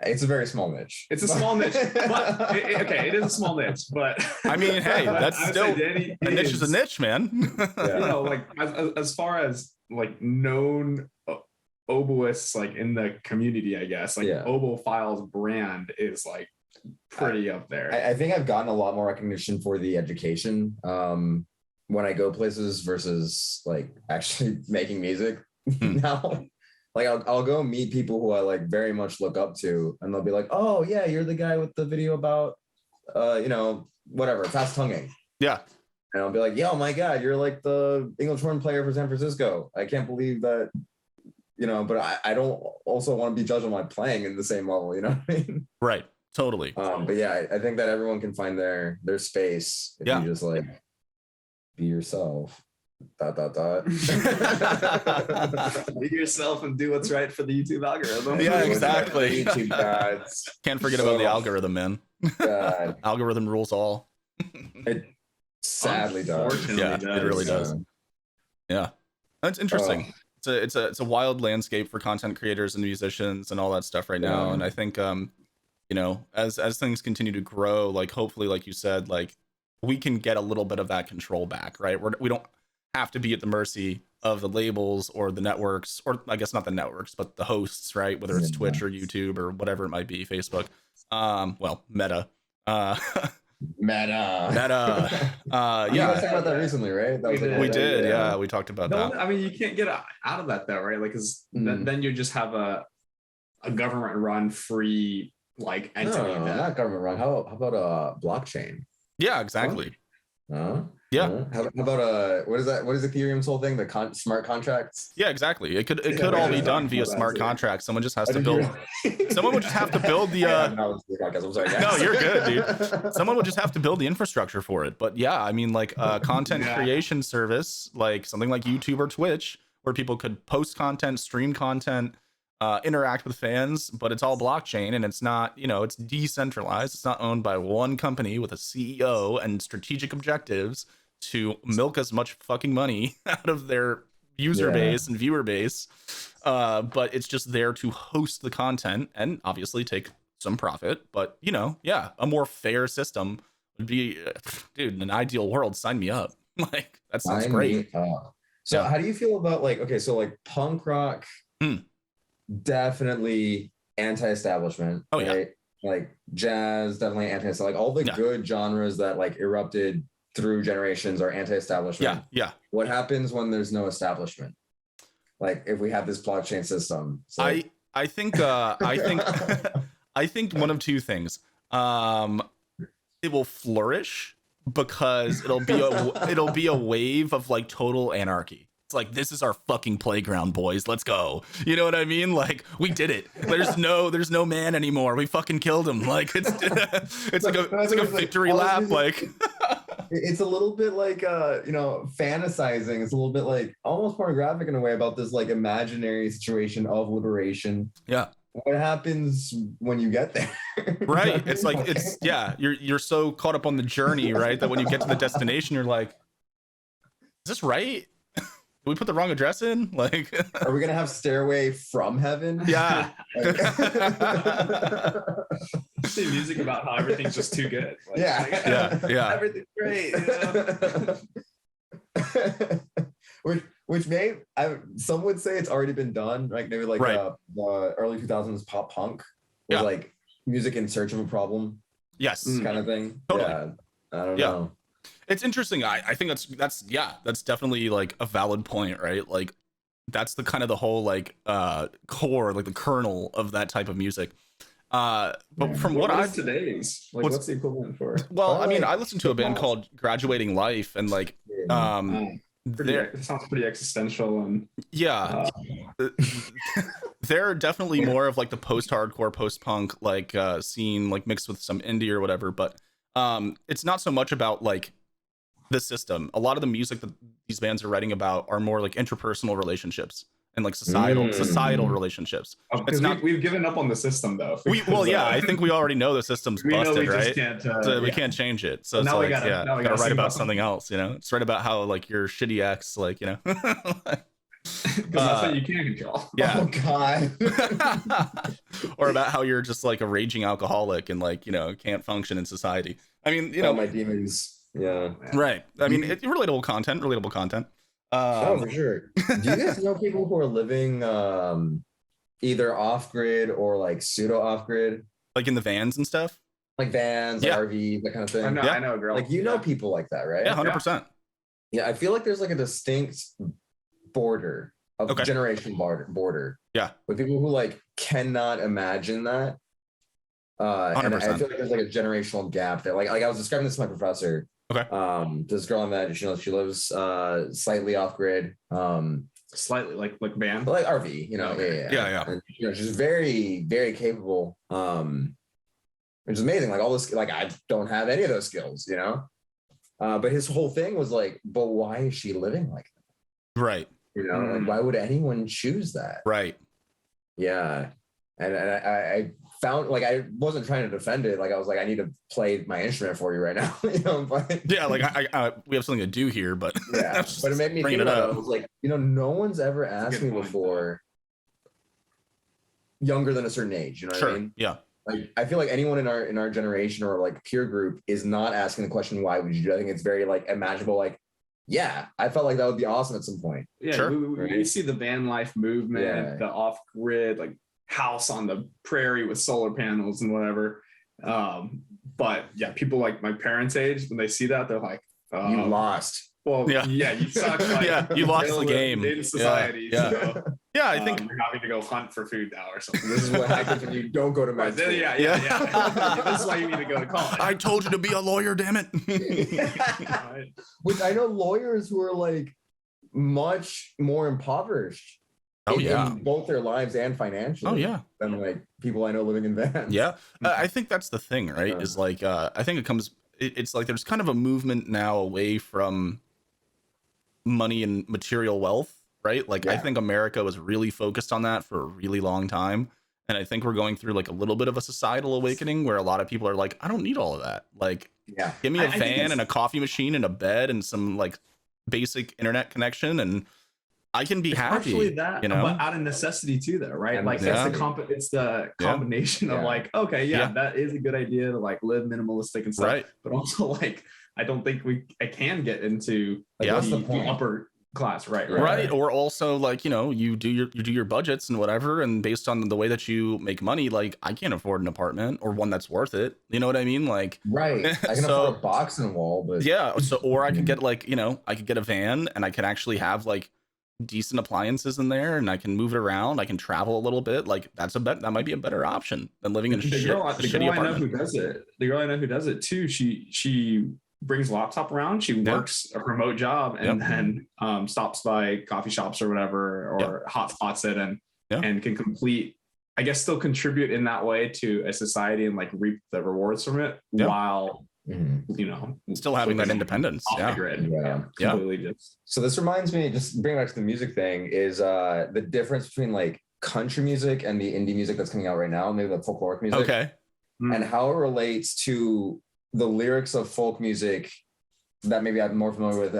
It's a very small niche. it's a small niche, but it is a small niche. But I mean, hey, that's I would still say Danny a niche is a niche, man. Yeah. You know, like as far as like known oboists like in the community, I guess like Oboe Files brand is like pretty up there. I think I've gotten a lot more recognition for the education when I go places versus like actually making music now. Like I'll go meet people who I like very much look up to, and they'll be like, "Oh yeah, you're the guy with the video about you know, whatever, fast tonguing." Yeah. And I'll be like, "Yo, my God, you're like the English horn player for San Francisco. I can't believe that." You know, but I don't also want to be judged on my playing in the same level, you know what I mean? Right. Totally. But yeah, I think that everyone can find their space if you just like be yourself. ... Be yourself and do what's right for the YouTube algorithm. Yeah, exactly. YouTube gods. Can't forget about the algorithm, man. God. Algorithm rules all. It sadly does. Yeah, it really does. Yeah, that's interesting. It's a wild landscape for content creators and musicians and all that stuff right now. And I think you know, as things continue to grow, like hopefully, like you said, like we can get a little bit of that control back, right? We don't have to be at the mercy of the labels or the networks, or I guess not the networks, but the hosts, right? Whether it's Twitch or YouTube or whatever it might be, Facebook. Well, Meta. Meta. Yeah. You guys talked about that recently, right? We did. Yeah, we talked about that. I mean, you can't get out of that though, right? Like, because then you just have a government-run free like entity. No, not government run. How about a blockchain? Yeah, exactly. Yeah. How about what is that? What is Ethereum's whole thing? The smart contracts? Yeah, exactly. It could all be done via smart contracts. Someone just has to build. Someone would just have to build the. I'm sorry, no, you're good, dude. Someone would just have to build the infrastructure for it. But yeah, I mean, like content creation service, like something like YouTube or Twitch, where people could post content, stream content, interact with fans, but it's all blockchain and it's not, you know, it's decentralized. It's not owned by one company with a CEO and strategic objectives to milk as much fucking money out of their user base and viewer base. But it's just there to host the content and obviously take some profit. But, you know, yeah, a more fair system would be, dude, in an ideal world, sign me up. Like, that sounds great. So how do you feel about like, okay, so like punk rock, definitely anti-establishment. Oh, right? Like jazz, definitely anti-establishment. Like all the good genres that like erupted through generations are anti-establishment. Yeah. What happens when there's no establishment? Like if we have this blockchain system. So I think I think one of two things. It will flourish because it'll be a wave of like total anarchy. It's like, this is our fucking playground, boys. Let's go. You know what I mean? Like, we did it. There's no man anymore. We fucking killed him. Like, it's like a victory lap. Like, it's a little bit like you know, fantasizing. It's a little bit like almost pornographic in a way about this like imaginary situation of liberation. Yeah. What happens when you get there? Right. It's like you're so caught up on the journey, right? That when you get to the destination, you're like, is this right? Did we put the wrong address in? Like, are we gonna have Stairway from Heaven? Yeah. See music about how everything's just too good. Like, yeah. Everything's great. Which some would say it's already been done, like maybe like the early 2000s pop punk was like music in search of a problem. Yes. Kind of thing. Totally. Yeah. I don't know. It's interesting. I think that's definitely like a valid point, right? Like that's the kind of the whole like core, like the kernel of that type of music. But from what is I've today's like, what's the equivalent for? well, I Probably mean, like I listened to a band called Graduating Life, and like um they're It sounds pretty existential and yeah, they're definitely more of like the post-hardcore, post-punk like scene, like mixed with some indie or whatever. But it's not so much about like the system. A lot of the music that these bands are writing about are more like interpersonal relationships and like societal relationships. because It's not we've given up on the system though. well, yeah, I think we already know the system's we know busted, we just right? can't. So we Yeah. can't change it. So But it's now we like, gotta- yeah, now we gotta gotta write sing about about something else, you know? It's write about how like your shitty ex, like, you know. Because that's what you can control. Yeah. Oh God. Or about how you're just like a raging alcoholic and like, you know, can't function in society. I mean, you know, My demons. Yeah. right. I mean, it's relatable content. Oh, for sure. Do you guys know people who are living either off grid or like pseudo off grid, like in the vans and stuff? like vans, Yeah. RVs, that kind of thing? I know a girl. Like know people like that, right? Yeah, 100%. Yeah, I feel like there's like a distinct border of Okay. generation border. Yeah. With people who like cannot imagine that. And I 100%. feel like there's like a generational gap there. Like I was describing this to my professor. Okay. This girl I met, she lives slightly off grid. Slightly like van. But like RV, you know. Okay. Yeah. And, you know, she's very, very capable. Which is amazing. Like all this, like I don't have any of those skills, you know. But his whole thing was like, but why is she living like that? Right. You know, like why would anyone choose that? Right. Yeah. And I found like I wasn't trying to defend it. Like I was like, I need to play my instrument for you right now. You know, but Yeah, like I we have something to do here, but yeah, but it made me bringing think it about it. up. I was like, you know, no one's ever asked me before younger than a certain age. You know what I Sure. mean? Yeah. Like I feel like anyone in our generation or like peer group is not asking the question, why would you do it? I think it's very like imaginable, like, yeah, I felt like that would be awesome at some point. Yeah, Sure. we see the van life movement, the off grid, like house on the prairie with solar panels and whatever. But yeah, people like my parents' age, when they see that, they're like, You lost. Well, yeah, you suck. Like, Yeah, you lost the game. In society, Yeah. so Yeah, I think you're having to go hunt for food now or something. This is what happens when you don't go to med school. Yeah. This is why you need to go to college. I told you to be a lawyer, damn it. Right? Which I know lawyers who are like much more impoverished. Oh, yeah. In both their lives and financially. Oh, yeah. Than like people I know living in vans. Yeah. I think that's the thing, right? Yeah. Is like I think it's like there's kind of a movement now away from money and material wealth, right? Like I think America was really focused on that for a really long time. And I think we're going through like a little bit of a societal awakening where a lot of people are like, I don't need all of that. Like, give me a van and a coffee machine and a bed and some like basic internet connection and I can be happy. Partially that, you know, but out of necessity too, though, right? And like that's it's the combination of like, okay, that is a good idea to like live minimalistic and stuff, right? But also like, I don't think I can get into like, the upper class, right? Or also like, you know, you do your budgets and whatever, and based on the way that you make money, like I can't afford an apartment or one that's worth it. You know what I mean? Like, right. I can afford a boxing wall, but yeah. So, or I could get like, you know, I could get a van and I can actually have like decent appliances in there and I can move it around. I can travel a little bit. Like that might be a better option than living in a shitty apartment. The girl I know who does it too. She brings laptop around. She works a remote job and then stops by coffee shops or whatever or hotspots it and can complete. I guess still contribute in that way to a society and like reap the rewards from it while you know still having that independence. So this reminds me, just bring back to the music thing, is the difference between like country music and the indie music that's coming out right now, maybe the folkloric music. Okay. And how it relates to the lyrics of folk music that maybe I'm more familiar with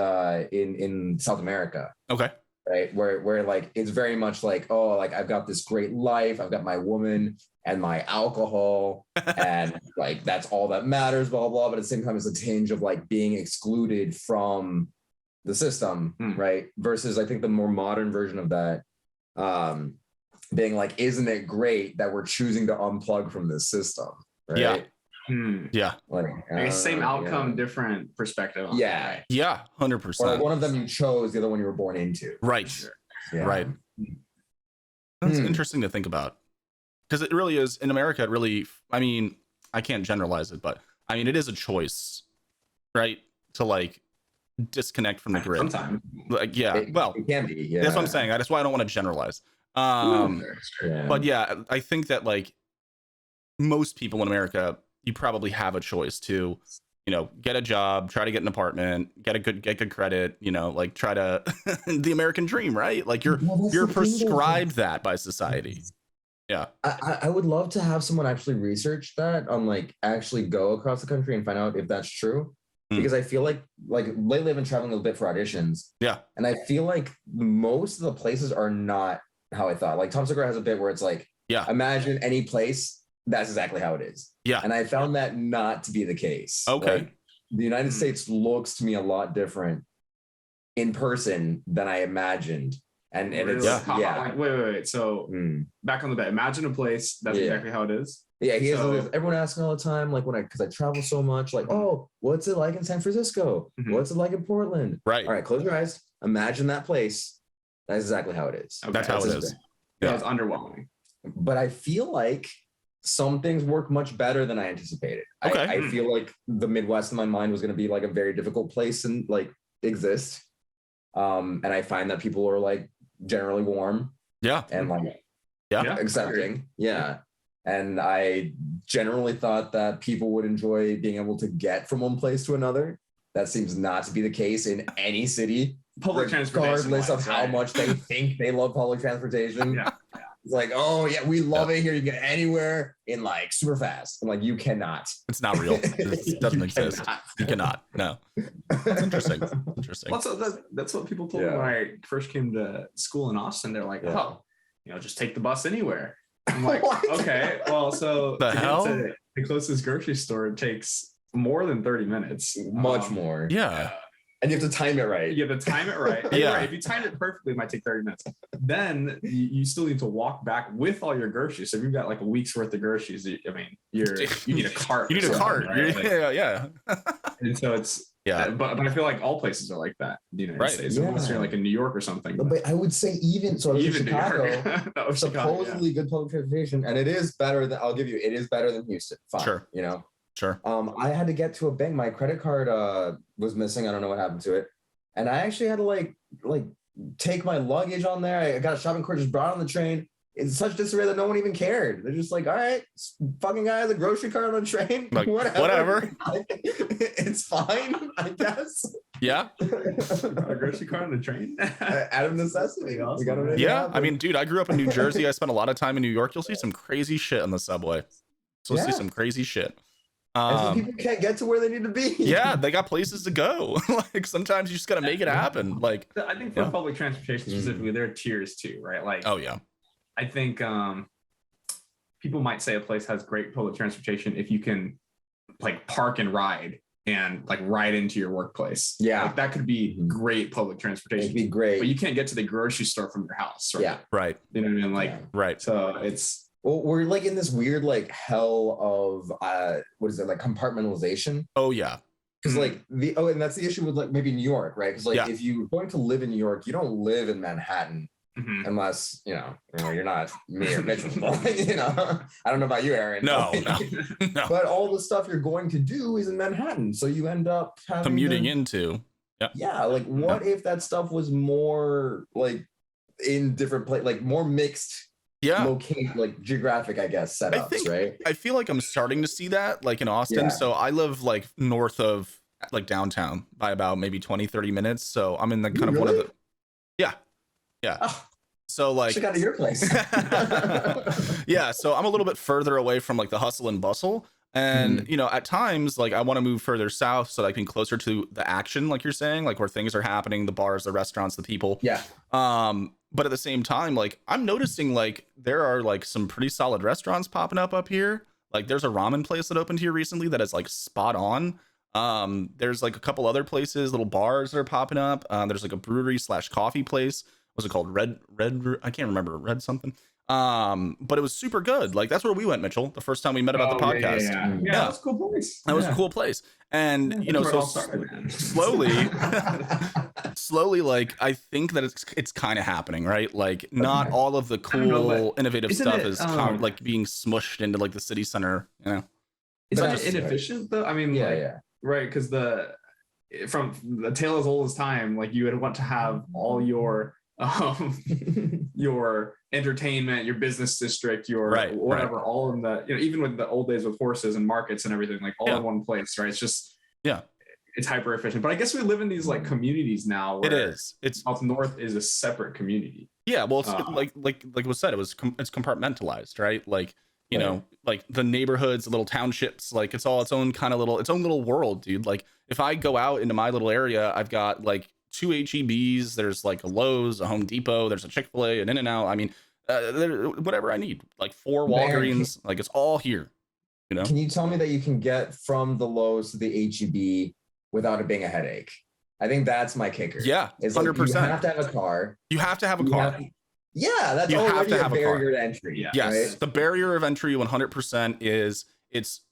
in South America. Okay. Right. Where like it's very much like, oh, like I've got this great life, I've got my woman and my alcohol, and like that's all that matters, blah, blah, but at the same time it's a tinge of like being excluded from the system, right? Versus I think the more modern version of that being like, isn't it great that we're choosing to unplug from this system? Right. Yeah. Like, I guess same outcome, yeah. different perspective. On Yeah. it, right? Yeah, Or 100%. one of them you chose, the other one you were born into. Right. Sure. Yeah. Right. That's interesting to think about. Because it really is, in America, it really, I mean, I can't generalize it, but I mean, it is a choice, right? To like disconnect from the grid. Sometimes. Like, yeah, well, it can be. Yeah. that's what I'm saying. That's why I don't want to generalize. Yeah. But yeah, I think that like most people in America, you probably have a choice to, you know, get a job, try to get an apartment, get good credit, you know, like try to the American dream, right? Like you're prescribed that by society. Yeah. I would love to have someone actually research that on like actually go across the country and find out if that's true. Because I feel like lately I've been traveling a bit for auditions. Yeah. And I feel like most of the places are not how I thought. Like Tom Segura has a bit where it's like, yeah, imagine any place, that's exactly how it is. Yeah. And I found that not to be the case. Okay. Like, the United States looks to me a lot different in person than I imagined. And it's Like, wait. So back on the bed. Imagine a place. That's exactly how it is. Yeah, he has. Everyone asks me all the time, like because I travel so much, like, oh, what's it like in San Francisco? What's it like in Portland? Right. All right, close your eyes. Imagine that place. That's exactly how it is. Okay. That's how it is. Yeah, it's underwhelming. But I feel like some things work much better than I anticipated. Okay. I feel like the Midwest in my mind was going to be like a very difficult place and like exist. And I find that people are like generally warm. Yeah. And like accepting. Yeah. Yeah. And I generally thought that people would enjoy being able to get from one place to another. That seems not to be the case in any city. Public transportation. Regardless of how much they think they love public transportation. Yeah. It's like, oh yeah, we love it here. You get anywhere in like super fast. I'm like, you cannot. It's not real. It doesn't exist. You cannot. No. That's interesting. That's what people told me when I first came to school in Austin. They're like, oh, you know, just take the bus anywhere. I'm like, okay, well, so the hell? The closest grocery store takes more than 30 minutes. Much more. Yeah. And you have to time it right. You have to time it right. Yeah. Right. If you time it perfectly, it might take 30 minutes. Then you still need to walk back with all your groceries. So if you've got like a week's worth of groceries, you need a cart. You need a cart. Right? Yeah. And so it's but I feel like all places are like that in the United States. Unless you're like in New York or something. But I would say even Chicago, supposedly good public transportation, and it is better than it is better than Houston. Fine, sure. You know. Sure. I had to get to a bank. My credit card was missing. I don't know what happened to it, and I actually had to like take my luggage on there. I got a shopping cart, just brought it on the train. It's such disarray that no one even cared. They're just like, all right, fucking guy has a grocery cart on the train. Like, whatever. It's fine, I guess. Yeah. A grocery cart on the train? Out of necessity. Awesome. Yeah. I mean, dude, I grew up in New Jersey. I spent a lot of time in New York. You'll see some crazy shit on the subway. So see some crazy shit. People can't get to where they need to be. Yeah, they got places to go. Like sometimes you just gotta make it happen. Like I think for public transportation specifically, there are tiers too, right? Like, oh yeah. I think people might say a place has great public transportation if you can like park and ride and like ride into your workplace. Yeah, like, that could be great public transportation. It'd be great, but you can't get to the grocery store from your house. Right? Yeah, right. You know what I mean? Like, right. So it's. Well, we're like in this weird like hell of what is it, like compartmentalization? Oh yeah. Because like and that's the issue with like maybe New York, right? Because like if you're going to live in New York, you don't live in Manhattan unless you know you're not me or Mitchell. You know, I don't know about you, Aaron. No. But all the stuff you're going to do is in Manhattan, so you end up commuting into. Yeah, like what if that stuff was more like in different places, like more mixed. Locate like geographic, I guess, setups, right? I feel like I'm starting to see that like in Austin. So I live like north of like downtown by about maybe 20-30 minutes. So I'm in the kind of one of the Oh, so like check out of your place. Yeah, so I'm a little bit further away from like the hustle and bustle. And you know, at times like I want to move further south so that I can be closer to the action, like you're saying, like where things are happening, the bars, the restaurants, the people. But at the same time, like I'm noticing like there are like some pretty solid restaurants popping up here. Like there's a ramen place that opened here recently that is like spot on. There's like a couple other places, little bars that are popping up. There's like a brewery / coffee place. What's it called? Red I can't remember. Red something. But it was super good. Like that's where we went, Mitchell, the first time we met about the podcast. Yeah, that was a cool place. That was a cool place. And you know, so slowly slowly, like I think that it's kind of happening, right? Like not all of the cool innovative stuff is like being smushed into like the city center, you know. Isn't that inefficient though? I mean, right, because from the tale as old as time, like you would want to have all your your entertainment, your business district, your whatever, all in the, you know, even with the old days with horses and markets and everything, like all in one place, right? It's just it's hyper efficient. But I guess we live in these like communities now where it's up north is a separate community. Yeah, well, it's like was said, it's compartmentalized, right? Like, you know, like the neighborhoods, the little townships, like it's all its own kind of its own little world, dude. Like if I go out into my little area, I've got like 2 HEBs, there's like a Lowe's, a Home Depot, there's a Chick-fil-A, an In-N-Out. I mean, whatever I need, like 4 Walgreens, like it's all here, you know. Can you tell me that you can get from the Lowe's to the HEB without it being a headache? I think that's my kicker. Yeah, it's 100%. You have to have a car. You have to have a car. That's you already have to have a barrier to entry. Yeah. Yes, right? The barrier of entry 100% is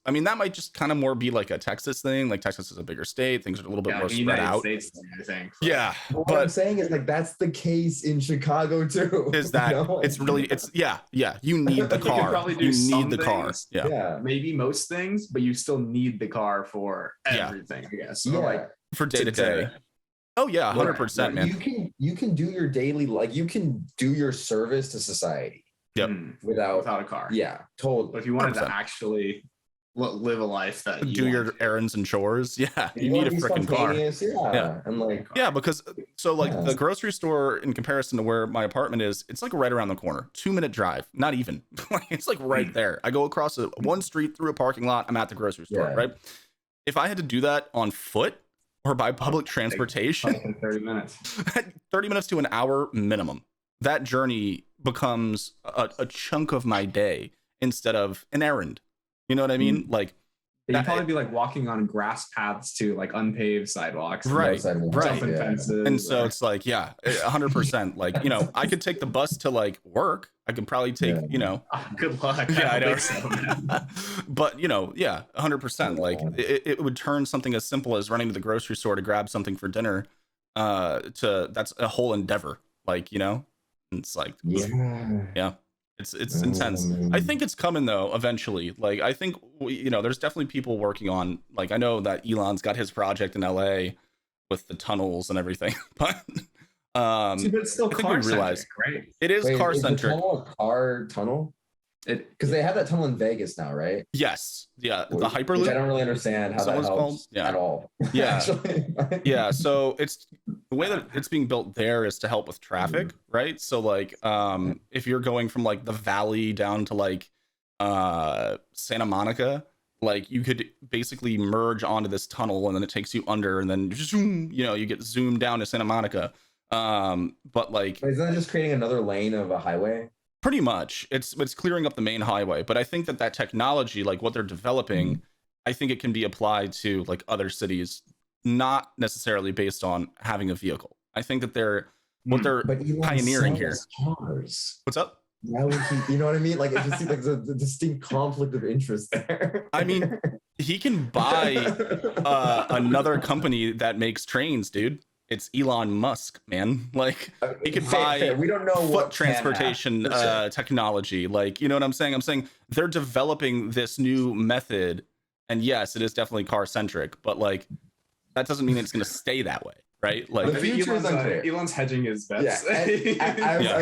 I mean, that might just kind of more be like a Texas thing. Like Texas is a bigger state. Things are a little bit more spread out. States thing, I think. Yeah. But what I'm saying is like, that's the case in Chicago too. Is that it's really, you need the car. You need the car. Yeah. Maybe most things, but you still need the car for everything, I guess. So like for day to day. Oh yeah, 100%, man. You can do your daily, like you can do your service to society. Yep. Without a car. Yeah, totally. But if you wanted 100%. To actually live a life that do your errands and chores, you need a freaking car. And like because so like the grocery store in comparison to where my apartment is, it's like right around the corner, 2-minute drive, not even. It's like right there. I go across one street through a parking lot, I'm at the grocery store, right? If I had to do that on foot or by public transportation, 30 minutes 30 minutes to an hour minimum, that journey becomes a chunk of my day instead of an errand. You know what I mean? Like you'd probably be like walking on grass paths to like unpaved sidewalks, right? Jumping fences, and so it's like 100%. Like, you know, I could take the bus to like work. I could probably take, you know, good luck. I know. So, but you know, 100%. Like it would turn something as simple as running to the grocery store to grab something for dinner. That's a whole endeavor. Like, you know, it's like It's intense. I think it's coming though eventually. Like I think you know, there's definitely people working on, like I know that Elon's got his project in LA with the tunnels and everything, but but it's still car centric, right? It is car centric. Is the tunnel a car tunnel? Because they have that tunnel in Vegas now, right? Yes. Yeah. The Hyperloop. I don't really understand how that helps at all. Yeah. So it's the way that it's being built there is to help with traffic, right? So like, if you're going from like the valley down to like Santa Monica, like you could basically merge onto this tunnel and then it takes you under and then zoom, you know, you get zoomed down to Santa Monica. But like, isn't that just creating another lane of a highway? Pretty much, it's clearing up the main highway, but I think that technology, like what they're developing, I think it can be applied to like other cities, not necessarily based on having a vehicle. I think that they're pioneering here. Cars. What's up? Why would he, you know what I mean? Like it just seems like there's a distinct conflict of interest there. I mean, he can buy another company that makes trains, dude. It's Elon Musk, man. Like he could buy we don't know foot transportation technology. Like, you know what I'm saying? I'm saying they're developing this new method, and yes, it is definitely car centric, but like that doesn't mean it's going to stay that way, right? Like the future is unclear. Elon's hedging his bets.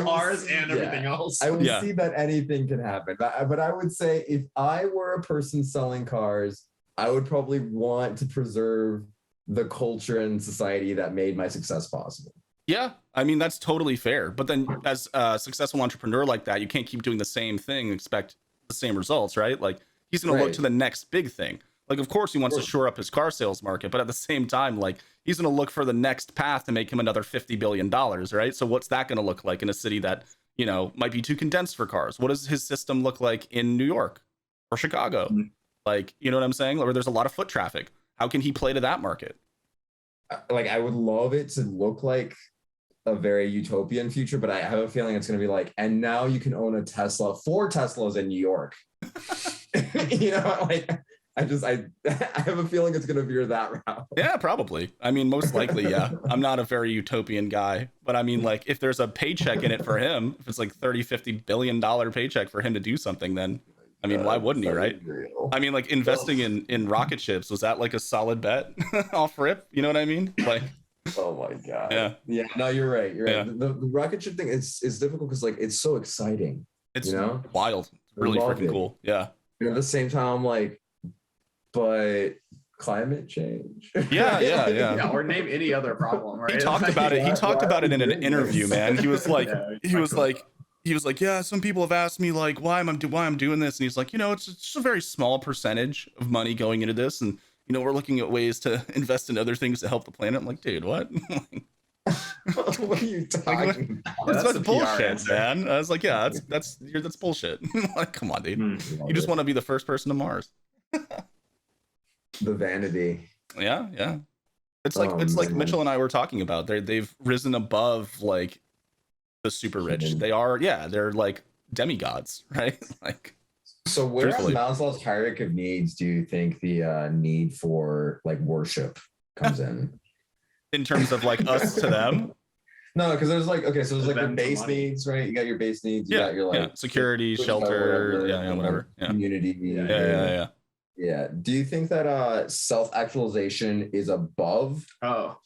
Cars and everything else. I would see that anything can happen, but I would say if I were a person selling cars, I would probably want to preserve the culture and society that made my success possible. Yeah, I mean, that's totally fair. But then as a successful entrepreneur like that, you can't keep doing the same thing and expect the same results, right? Like he's going to look to the next big thing. Like, of course, he wants to shore up his car sales market, but at the same time, like he's going to look for the next path to make him another $50 billion, right? So what's that going to look like in a city that, you know, might be too condensed for cars? What does his system look like in New York or Chicago? Like, you know what I'm saying? Where there's a lot of foot traffic. How can he play to that market? Like, I would love it to look like a very utopian future, but I have a feeling it's going to be like, and now you can own a Tesla, 4 Teslas in New York. You know, like I have a feeling it's going to veer that route. Yeah, probably. I mean, most likely, yeah. I'm not a very utopian guy, but I mean, like, if there's a paycheck in it for him, if it's like $30-50 billion paycheck for him to do something, then I mean, why wouldn't he, right? Real. I mean, like, investing in rocket ships, was that like a solid bet off rip? You know what I mean? Like, Oh my god. Yeah. Yeah. No, you're right. You're right. Yeah. The rocket ship thing is difficult because like it's so exciting. it's You know? wild. It's really love freaking it. cool. Yeah. And at the same time, I'm like, but climate change. Yeah. Yeah, or name any other problem, right? He talked about it. He talked about it in an interview, man. He was like, Yeah, he was like, yeah, some people have asked me like why I'm doing this, and he's like, it's just a very small percentage of money going into this, and we're looking at ways to invest in other things to help the planet. I'm like, dude, what? What are you talking about? That's a PR bullshit, answer. man. I was like, yeah, that's bullshit. Like, come on, dude. You just want to be the first person to Mars. The vanity. Yeah. It's like man. Mitchell and I were talking about. They've risen above like the super rich. Mhm. They are, they're like demigods, right? Like, So where on truthfully. Maslow's hierarchy of needs do you think the need for like worship comes in? in terms of like us to them. No, because there's like, okay, so there's like your Them to base money. needs, right? You got your base needs, you got your like Security, food, shelter, whatever, whatever. Yeah. community. Yeah. Yeah. Do you think that self-actualization is above Oh,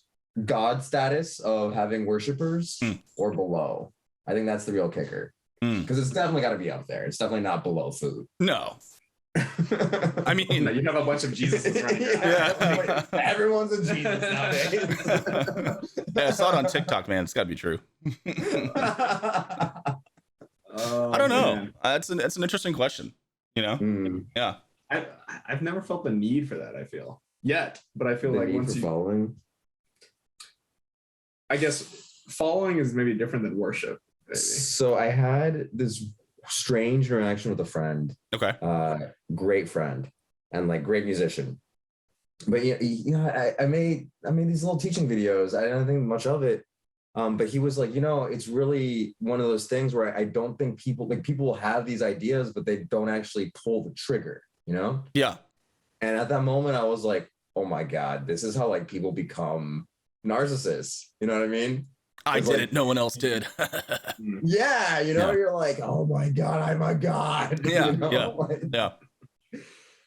God status of having worshipers Hmm. or below? I think that's the real kicker. Hmm. Because it's definitely got to be up there. It's definitely not below food. No, I no, mean, you have a bunch of Jesus running around. Yeah. Everyone's a Jesus nowadays. I saw it on TikTok, man. It's got to be true. Oh, I don't know. man. That's an interesting question. Hmm. Yeah. I've never felt the need for that, I feel. Yet, but I feel The like need once for you, following. I guess following is maybe different than worship. Maybe. So I had this strange interaction with a friend, Okay. great friend, and like great musician. But I made these little teaching videos. I don't think much of it. But he was like, it's really one of those things where I don't think people will have these ideas, but they don't actually pull the trigger, Yeah. And at that moment, I was like, oh my God, this is how like people become narcissists. You know what I mean? I It's did like- it. No one else did. Yeah, Yeah. you're like, oh my God, I'm a God. Yeah, yeah. Like, Yeah.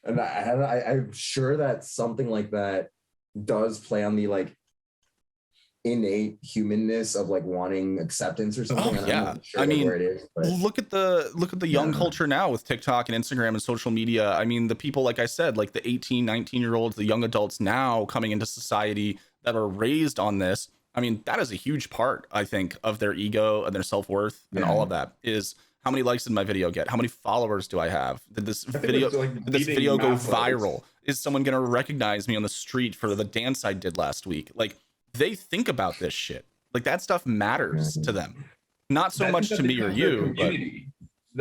and I'm sure that something like that does play on the like innate humanness of like wanting acceptance or something. Oh, and I'm yeah. not sure I mean, where it is, but Look at the young Yeah. culture now with TikTok and Instagram and social media. I mean, the people, like I said, like the 18, 19-year-olds, the young adults now coming into society that are raised on this. I mean, that is a huge part, I think, of their ego and their self-worth and Yeah. all of that is how many likes did my video get? How many followers do I have? Did this think video it's like did this beating video go math loads. viral? Is someone going to recognize me on the street for the dance I did last week? Like, they think about this shit. Like, that stuff matters to them. Not so I think much that to me or becomes their you, but community.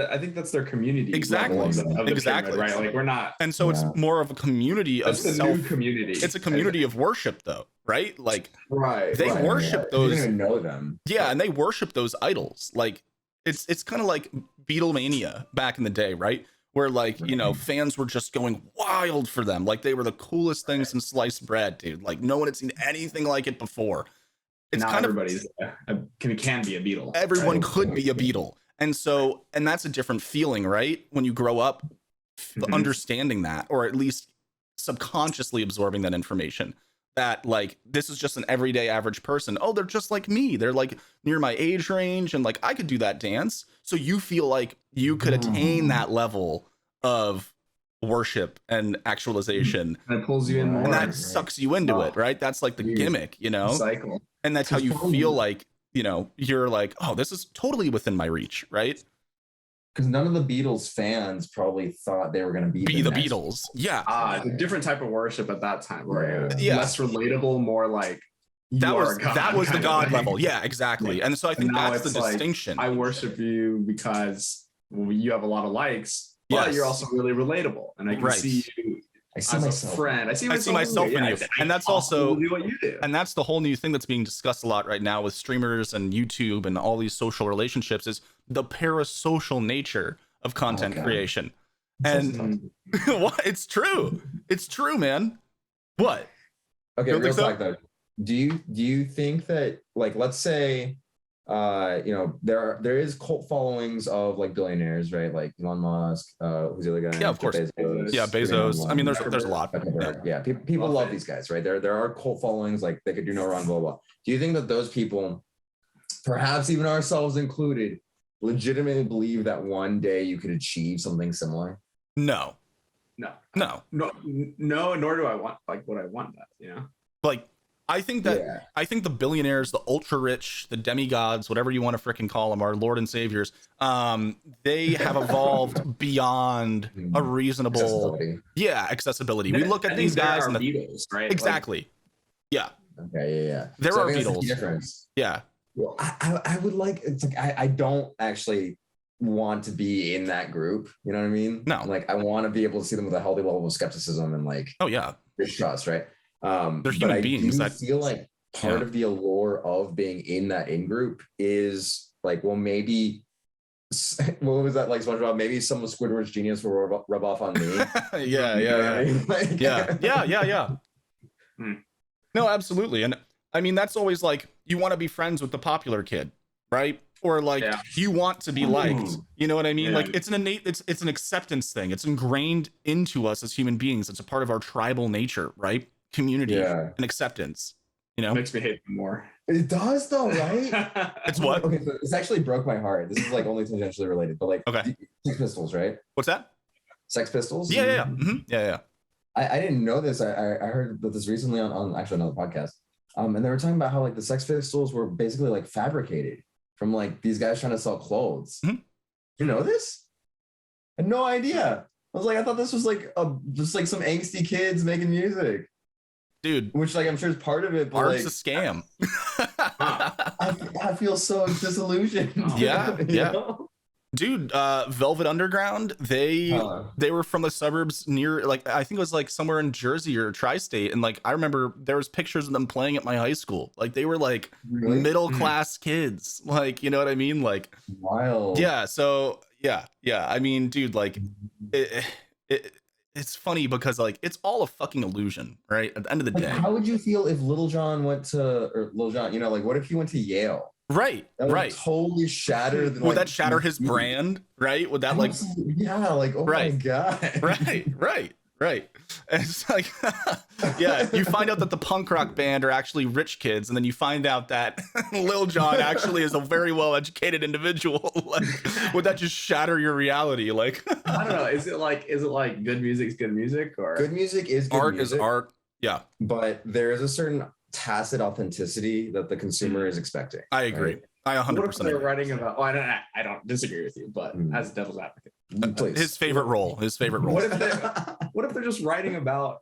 I think that's their community. Exactly. level of the Exactly. pyramid, right? Like we're not. and so it's Yeah. more of a community of That's the self. new community. It's a community of worship, though, right? Like, right? they right. worship You don't those. even know them. Yeah, and they worship those idols. Like, it's kind of like Beatlemania back in the day, right? Where like fans were just going wild for them, like they were the coolest things in sliced bread, dude. Like no one had seen anything like it before. It's now kind of everybody's can be a Beatle. everyone right? could be a Beatle, and that's a different feeling, right? When you grow up Mhm. understanding that, or at least subconsciously absorbing that information. That like this is just an everyday average person. Oh, they're just like me. They're like near my age range, and like I could do that dance. So you feel like you could attain that level of worship and actualization, And it pulls you in more. and that Right. sucks you into it, right? That's like the Huge. gimmick, cycle. and that's how you Because feel like you're like, oh, this is totally within my reach, right? Because none of the Beatles fans probably thought they were going to be Be the next- Beatles, yeah. It's a different type of worship at that time, where Yeah. less relatable, more like That you was are a god, that was the kind of God thing. level, yeah, exactly. And so I think And now that's the it's like, distinction. I worship you because you have a lot of likes, but Yes. you're also really relatable, and I can Right. see you I see as myself. a friend. I see myself in you. And that's also do what you do. And that's the whole new thing that's being discussed a lot right now with streamers and YouTube and all these social relationships is the parasocial nature of content creation. And what? It's true. It's true, man. What? Okay, real talk though. Do you think that, like, let's say you know, there is cult followings of like billionaires, right? Like Elon Musk, who's the other guy? Yeah, of course. Bezos. Yeah, Bezos. I mean, there's a lot. Yeah, people love these guys, right? There are cult followings, like they could do no wrong, blah, blah. Do you think that those people, perhaps even ourselves included, legitimately believe that one day you could achieve something similar? No. Nor do I want what I want that, you know? Like, I think the billionaires, the ultra rich, the demigods, whatever you want to freaking call them, our Lord and Saviors, they have evolved beyond a reasonable accessibility. We look at these guys and the Beatles, right? Exactly. Yeah. There so are Beatles. Difference. Yeah. Well, I would like, it's like I don't actually want to be in that group. You know what I mean? No. Like, I want to be able to see them with a healthy level of skepticism and like, trust, right? They're human beings. I feel like part of the allure of being in that in group is like, well, maybe what was that, like SpongeBob? Maybe some of Squidward's genius will rub off on me. Yeah. No, absolutely. And I mean, that's always like, you want to be friends with the popular kid, right? Or like you want to be liked, you know what I mean? Like it's an innate, it's an acceptance thing. It's ingrained into us as human beings. It's a part of our tribal nature, right? Community and acceptance, you know? It makes me hate them more. It does though, right? It's what? Okay, so this actually broke my heart. This is like only tangentially related, but like Sex Pistols, right? What's that? Sex Pistols? Yeah. Mm-hmm. Yeah. I didn't know this. I heard about this recently on actually another podcast. And they were talking about how like the Sex Pistols were basically like fabricated from like these guys trying to sell clothes. Mm-hmm. You know this? I had no idea. I was like, I thought this was like just like some angsty kids making music. Dude, which like I'm sure is part of it, but art's like, a scam. I feel so disillusioned. Yeah. know? Dude, Velvet Underground, they were from the suburbs near, like, I think it was like somewhere in Jersey or tri-state, and like I remember there was pictures of them playing at my high school. Like they were like middle class kids, like, you know what I mean? Like wild. Yeah. So yeah. I mean, dude, like it's funny because like it's all a fucking illusion, right? At the end of the day. How would you feel if Little John Lil John, you know, like what if he went to Yale? Right. That would totally shatter. Would that shatter his brand? Right. Would that like? Yeah. Like, oh my god. Right. And it's like, yeah. You find out that the punk rock band are actually rich kids, and then you find out that Lil Jon actually is a very well educated individual. Like, would that just shatter your reality? Like, I don't know. Is it like good music is good music, or good music is good art music, is art? Yeah. But there is a certain tacit authenticity that the consumer is expecting. I agree. Right? I 100%. What if they're writing about? Well, I don't disagree with you, but as a devil's advocate, please. His favorite role. What if they're just writing about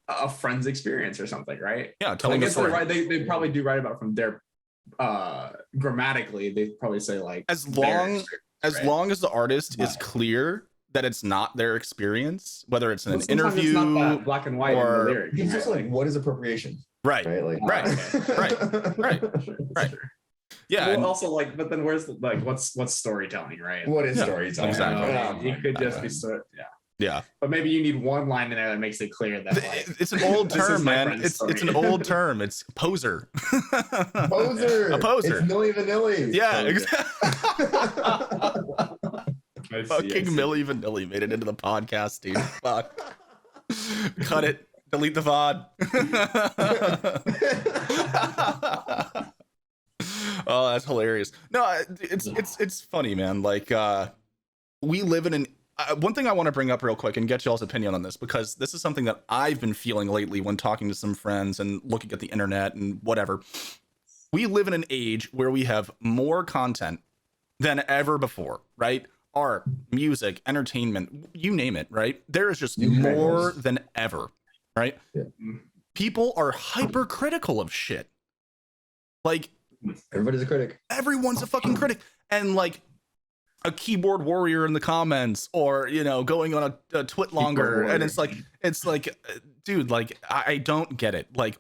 a friend's experience or something, right? Yeah, telling the story. Right. They probably do write about it from their grammatically. They probably say like as long as the artist is clear that it's not their experience, whether it's in an interview, it's not that black and white or in the lyrics. It's just like, what is appropriation? Right. Like, Right. Yeah. Well, also like, but then where's what's storytelling, right? What is storytelling? Exactly. It could just be Yeah. But maybe you need one line in there that makes it clear that like, it's an old term, man. It's an old term. It's poser. A poser. It's Milli Vanilli. Yeah, exactly. Fucking Milli Vanilli made it into the podcast, dude. Fuck. Cut it. Delete the VOD. Oh, that's hilarious. No, it's funny, man. Like we live in an one thing I want to bring up real quick and get y'all's opinion on this, because this is something that I've been feeling lately when talking to some friends and looking at the internet and whatever. We live in an age where we have more content than ever before, right? Art, music, entertainment, you name it, right? There is just more than ever, right? Yeah. People are hypercritical of shit. Like, everybody's a critic. Everyone's a fucking critic. And like, a keyboard warrior in the comments, or going on a twit longer, and it's like dude, like I don't get it. Like,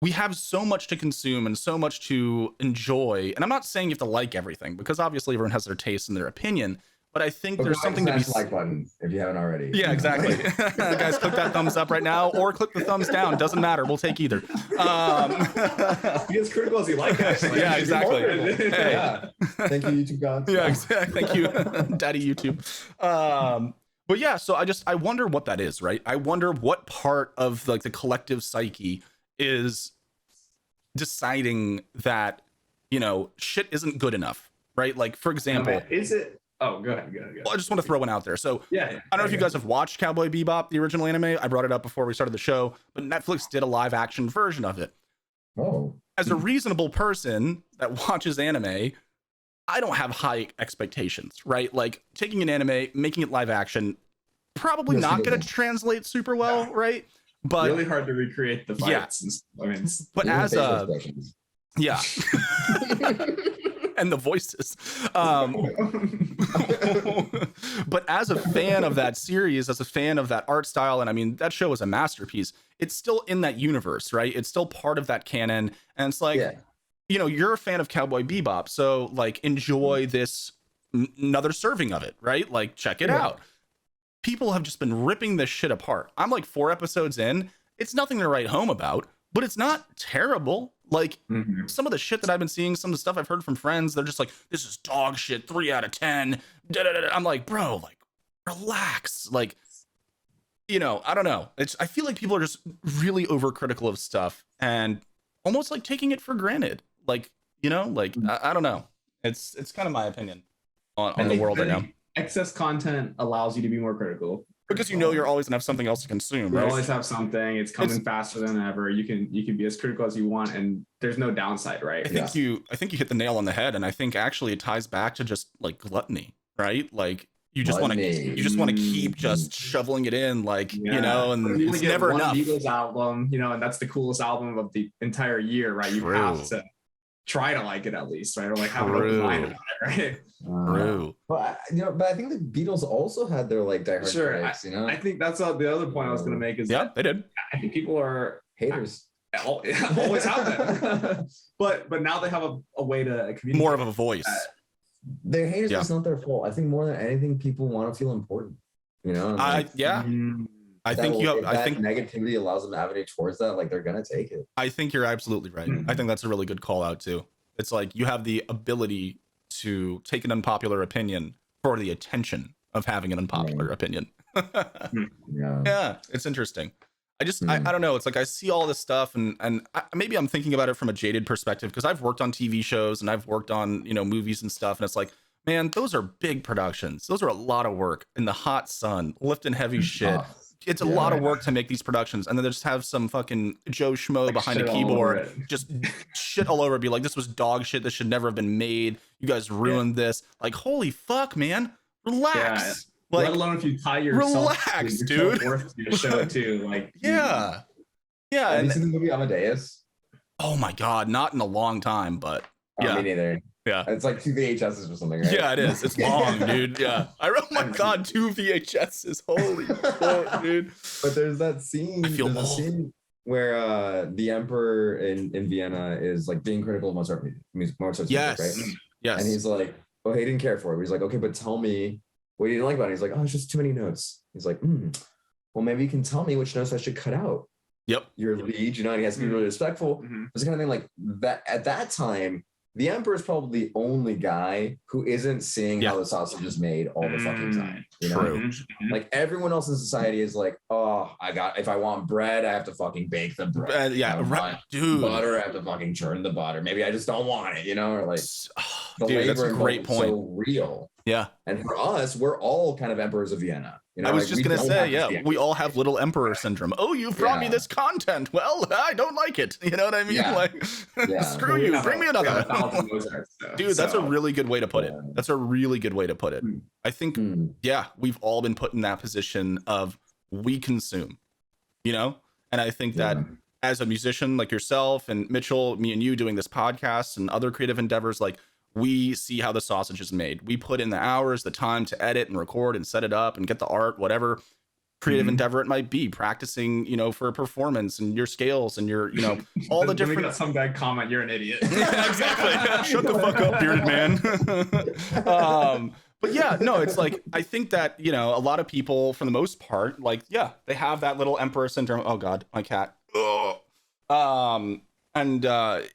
we have so much to consume and so much to enjoy, and I'm not saying you have to like everything, because obviously everyone has their taste and their opinion, but I think there's something to be like button if you haven't already. Yeah, exactly. Guys, click that thumbs up right now, or click the thumbs down. Doesn't matter. We'll take either. Be as critical as you like, actually. Yeah, exactly. Hey. Yeah. Thank you, YouTube gods. Yeah, exactly. Thank you, Daddy YouTube. But yeah, so I wonder what that is, right? I wonder what part of like the collective psyche is deciding that shit isn't good enough, right? Like, for example, is it? Oh, go ahead. Well, I just want to throw one out there. So yeah, I don't know if you guys have watched Cowboy Bebop, the original anime. I brought it up before we started the show, but Netflix did a live action version of it. Oh. As a reasonable person that watches anime, I don't have high expectations, right? Like, taking an anime, making it live action, probably not going to translate super well, right? But really hard to recreate the fights. Yeah. I mean, but as a yeah. And the voices. But as a fan of that series, as a fan of that art style, and I mean, that show is a masterpiece, it's still in that universe, right? It's still part of that canon. And it's like, you're a fan of Cowboy Bebop, so like, enjoy this another serving of it, right? Like, check it out. People have just been ripping this shit apart. I'm like 4 episodes in. It's nothing to write home about, but it's not terrible. Like, some of the shit that I've been seeing, some of the stuff I've heard from friends, they're just like, this is dog shit, 3 out of 10. I'm like, bro, like, relax. Like, I don't know. I feel like people are just really overcritical of stuff and almost like taking it for granted. Like, I don't know. It's kind of my opinion on the world right now. Excess content allows you to be more critical. Because you're always gonna have something else to consume. You always have something. It's coming faster than ever. You can be as critical as you want, and there's no downside, right? I think you hit the nail on the head, and I think actually it ties back to just like gluttony, right? Like, you just want to keep just shoveling it in, like, and it's never enough. Beatles album, and that's the coolest album of the entire year, right? You have to try to like it at least, right? Or like have an open mind about it, right? True. But I think the Beatles also had their like diehard critics, I think that's the other point I was going to make is that they did. I think people are haters. Always have been. but now they have a way to communicate. More of a voice. They're haters, but it's not their fault. I think more than anything, people want to feel important. I think negativity allows them to navigate towards that. Like, they're gonna take it. I think you're absolutely right. I think that's a really good call out too. It's like, you have the ability to take an unpopular opinion for the attention of having an unpopular opinion. Yeah, it's interesting. I don't know. It's like, I see all this stuff and maybe I'm thinking about it from a jaded perspective, because I've worked on TV shows and I've worked on, movies and stuff. And it's like, man, those are big productions. Those are a lot of work in the hot sun, lifting heavy shit. It's a lot of work to make these productions. And then they just have some fucking Joe Schmo behind a keyboard, just shit all over it. Be like, this was dog shit. This should never have been made. You guys ruined this. Like, holy fuck, man. Relax. Yeah. Like, let alone if you tie yourself, relax, dude. Worth to your show too. Like, yeah. Have you seen the movie Amadeus? Oh my god, not in a long time, but yeah. Me neither. Yeah, it's like 2 VHSs or something, right? Yeah, it is. It's long, dude. Yeah, oh my god, 2 VHSs. Holy shit, dude. But there's that scene. I feel old. Scene where the emperor in Vienna is like being critical of Mozart's music, yes, right? Yes. And he's like, oh, he didn't care for it. He's like, okay, but tell me what you didn't like about it. He's like, oh, it's just too many notes. He's like, well, maybe you can tell me which notes I should cut out. Yep. Your lead, and he has to be really respectful. It's the kind of thing like that. At that time, the emperor is probably the only guy who isn't seeing how the sausage is made all the fucking time. True. Like, everyone else in society is like, oh, if I want bread, I have to fucking bake the bread. Dude. Butter, I have to fucking churn the butter. Maybe I just don't want it, or like, dude, that's a great point. So real. Yeah. And for us, we're all kind of emperors of Vienna. I was just gonna say, we all have little emperor syndrome. Oh, you've brought me this content. Well, I don't like it. You know what I mean? Yeah. Like, screw you. Bring me another. Dude, that's a really good way to put it. That's a really good way to put it. I think, we've all been put in that position of, we consume, and I think that as a musician like yourself and Mitchell, me and you doing this podcast and other creative endeavors, like, we see how the sausage is made. We put in the hours, the time to edit and record and set it up and get the art, whatever creative endeavor it might be, practicing, for a performance and your scales and your, all the different. We got some guy comment, "You're an idiot." Yeah, exactly. Shut the fuck up, bearded man. But yeah, no, it's like, I think that, a lot of people, for the most part, like, yeah, they have that little emperor syndrome. Oh God, my cat. And I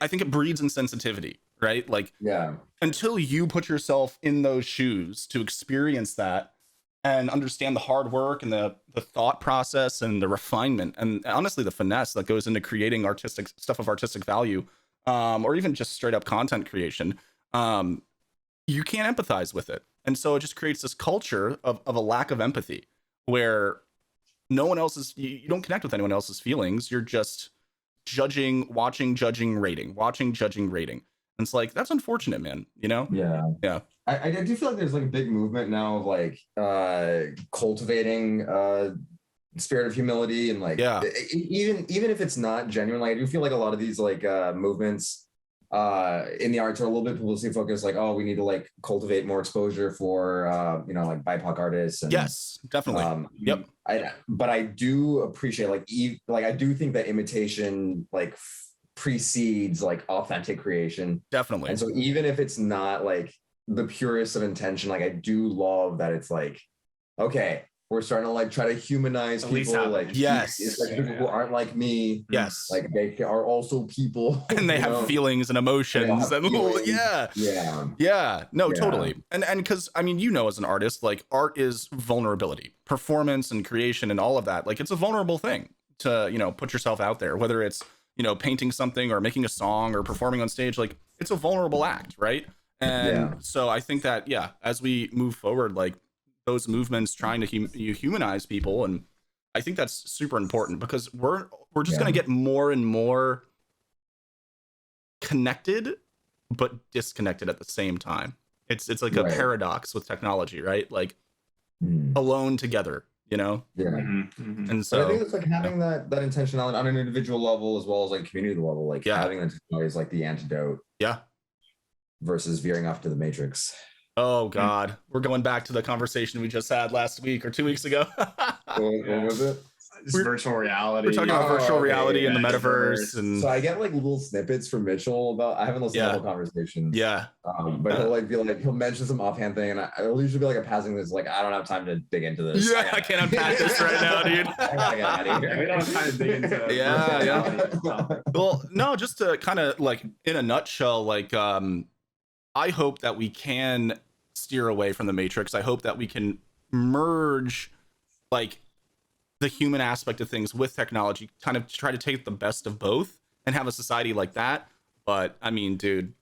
think it breeds insensitivity, right? Like, yeah, until you put yourself in those shoes to experience that and understand the hard work and the thought process and the refinement and honestly the finesse that goes into creating artistic stuff of artistic value, or even just straight up content creation, you can't empathize with it. And so it just creates this culture of a lack of empathy where no one else's, you don't connect with anyone else's feelings. You're just watching, judging, rating. And it's like, that's unfortunate, man. Yeah. I do feel like there's like a big movement now of like cultivating spirit of humility and like, even if it's not genuine, like I do feel like a lot of these like movements in the arts are a little bit publicity focused, like, oh, we need to like cultivate more exposure for like BIPOC artists. And, yes, definitely. Yep. But I do appreciate like I do think that imitation like precedes like authentic creation. Definitely. And so even if it's not like the purest of intention, like I do love that it's like, okay, we're starting to like try to humanize people, like yes, it's like people who aren't like me, yes, like they are also people, and they have feelings and emotions, and totally. And because I mean, as an artist, like art is vulnerability, performance and creation and all of that. Like it's a vulnerable thing to put yourself out there, whether it's painting something or making a song or performing on stage. Like it's a vulnerable act, right? And so I think that as we move forward, like those movements trying to humanize people, and I think that's super important because we're just going to get more and more connected but disconnected at the same time. It's like a paradox with technology, right? Like alone together, and so but I think it's like having that intentionality on an individual level as well as like community level, like having that is like the antidote versus veering off to the matrix. Oh God, we're going back to the conversation we just had last week or 2 weeks ago. What was it? Virtual reality. We're talking about virtual reality and the metaverse, and so I get like little snippets from Mitchell about. I haven't listened to the whole conversation. But he'll like he'll mention some offhand thing, and I'll usually be like, I'm passing this. Like I don't have time to dig into this. Yeah, I can't unpack this right now, dude. I gotta get out of here. We don't have time to dig into it. Yeah. Well, no, just to kind of like in a nutshell, like I hope that we can steer away from the matrix. I hope that we can merge like the human aspect of things with technology, kind of try to take the best of both and have a society like that. But I mean, dude,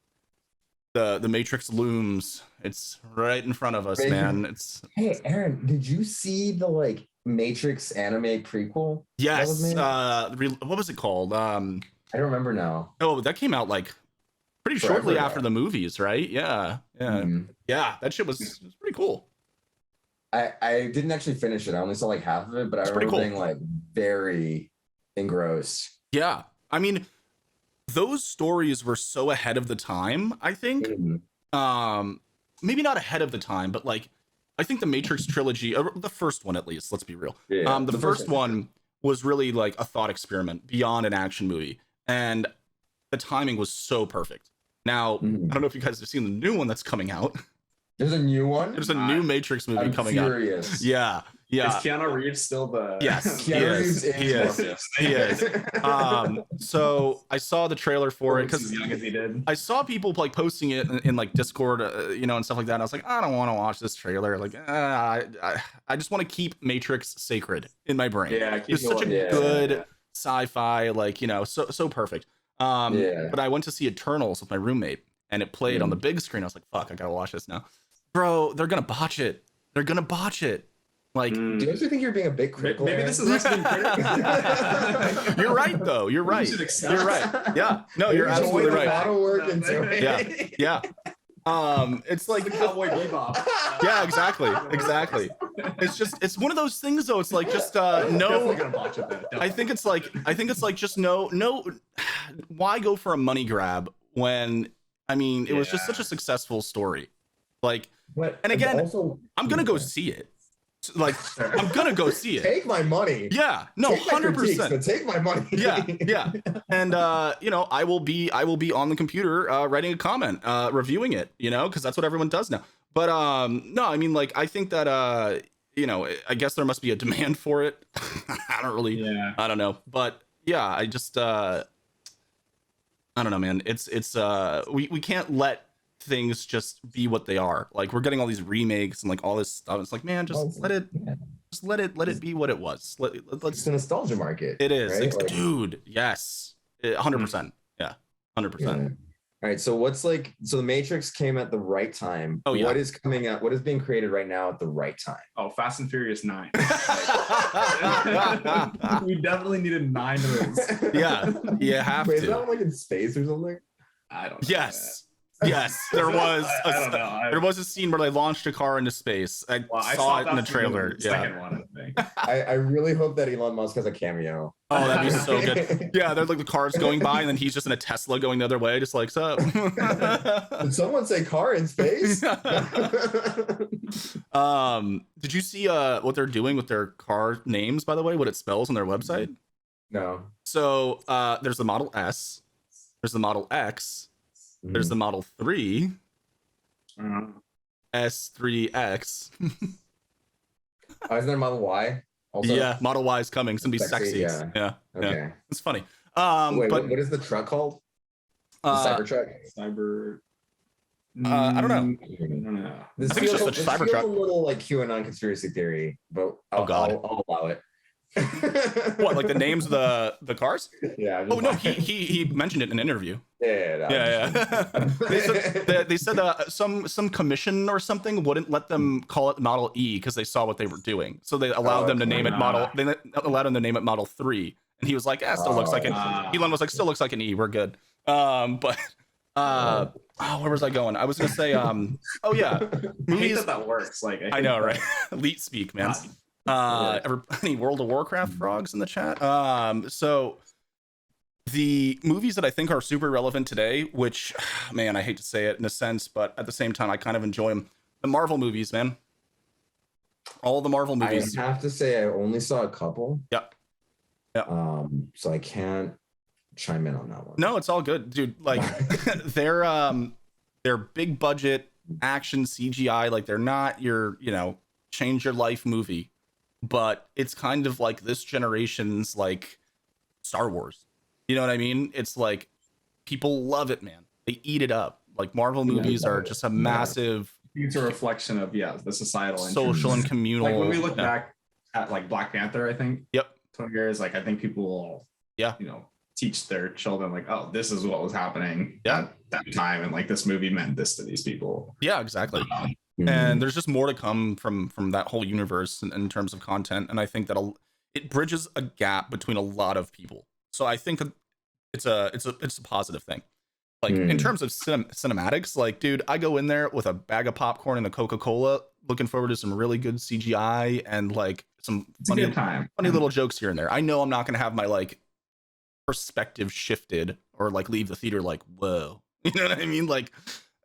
the matrix looms. It's right in front of us, man. Hey, Aaron, did you see the like Matrix anime prequel? Yes. What was it called? I don't remember now. Oh, that came out like pretty shortly after the movies, right? Yeah. Yeah, that shit was pretty cool. I didn't actually finish it. I only saw like half of it, but I remember being like very engrossed. Yeah. I mean, those stories were so ahead of the time, I think. Maybe not ahead of the time, but like I think the Matrix trilogy, the first one at least, let's be real. The first one was really like a thought experiment beyond an action movie. And the timing was so perfect. Now, I don't know if you guys have seen the new one that's coming out. There's a new one? There's a new Matrix movie coming out. Yeah. Is Keanu Reeves still the... Yes, he is. So I saw the trailer for it because as young as he did. I saw people like posting it in like Discord, and stuff like that. And I was like, I don't want to watch this trailer. Like, I just want to keep Matrix sacred in my brain. Yeah, it's such a good sci-fi, like so perfect. But I went to see Eternals with my roommate, and it played on the big screen. I was like, fuck, I gotta watch this now. Bro, they're gonna botch it. Like, do you actually think you're being a bit critical? Maybe this is us being critical. You're right, though. You're right. You're right. Yeah. No, you're absolutely right. Yeah. It's like Cowboy Bebop. Yeah, exactly. It's one of those things, though. It's like just no. Gonna watch it, I think it's like just no. Why go for a money grab when I mean, it was just such a successful story. Like, But and again, also, I'm gonna go see it. Like, I'm gonna go see it. take my money. Yeah, no, Take my critiques, 100%. but take my money. Yeah. And you know, I will be on the computer writing a comment, reviewing it, you know, because that's what everyone does now. But no, I mean, like, I think that you know, I guess there must be a demand for it. I don't know. But yeah, I just I don't know, man. It's we can't let things just be what they are. Like, we're getting all these remakes and like all this stuff. It's like, man, just let it be what it was. Let's It's a nostalgia market. it is, right? like, dude. Yes, 100%. Yeah, 100%. Yeah. All right. So what's like? So the Matrix came at the right time. Oh, yeah. What is coming out? What is being created right now at the right time? Oh, Fast and Furious 9. We definitely needed 9 of those. Yeah, you have Wait, to. is that one like in space or something? I don't know. Yes, there was I don't know. there was a scene where they launched a car into space. I saw it in the trailer. The second one, I think. I really hope that Elon Musk has a cameo. Oh, that'd be so good. Yeah, they're like the cars going by, and then he's just in a Tesla going the other way, just like, so. Did someone say car in space? Did you see what they're doing with their car names, by the way, what it spells on their website? No. So there's the Model S, there's the Model X, there's the Model 3, S3X. Oh, isn't there Model Y? Also? Yeah, Model Y is coming. It's gonna be sexy. Yeah. Okay. It's funny. Wait, but what is the truck called? The Cybertruck? Cyber. I don't know. I don't know. This I think it's feels, just a this feels Cybertruck. a little like QAnon conspiracy theory, but I'll allow it. What, like the names of the cars? Yeah. Oh no, he mentioned it in an interview. Yeah. They said some commission or something wouldn't let them call it Model E because they saw what they were doing, so they allowed them to name it Model. They allowed him to name it Model 3, and he was like, still looks like an. Elon was like, still looks like an E. We're good. But where was I going? I was gonna say, oh yeah, movies. that works. Like, I know, right? Elite speak, man. Any World of Warcraft frogs in the chat? So the movies that I think are super relevant today, which, man, I hate to say it in a sense, but at the same time, I kind of enjoy them. The Marvel movies, man. All the Marvel movies. I have to say, I only saw a couple. Yep. So I can't chime in on that one. No, it's all good, dude. Like, they're big budget action CGI. Like, they're not your, change your life movie, but it's kind of like this generation's like Star Wars. You know what I mean? It's like people love it, man. They eat it up. Like, Marvel movies are just a massive. It's a reflection of the societal, social and communal. Like, when we look back at like Black Panther, I think. Yep. 20 years, like, I think people will, teach their children like, oh, this is what was happening at that time, and like this movie meant this to these people. Yeah, exactly. And there's just more to come from that whole universe in terms of content, and I think that it bridges a gap between a lot of people. So I think it's a positive thing. Like, in terms of cinematics, like, dude, I go in there with a bag of popcorn and a Coca-Cola, looking forward to some really good CGI and like some funny little jokes here and there. I know I'm not gonna have my like perspective shifted or like leave the theater like, whoa, you know what I mean? Like,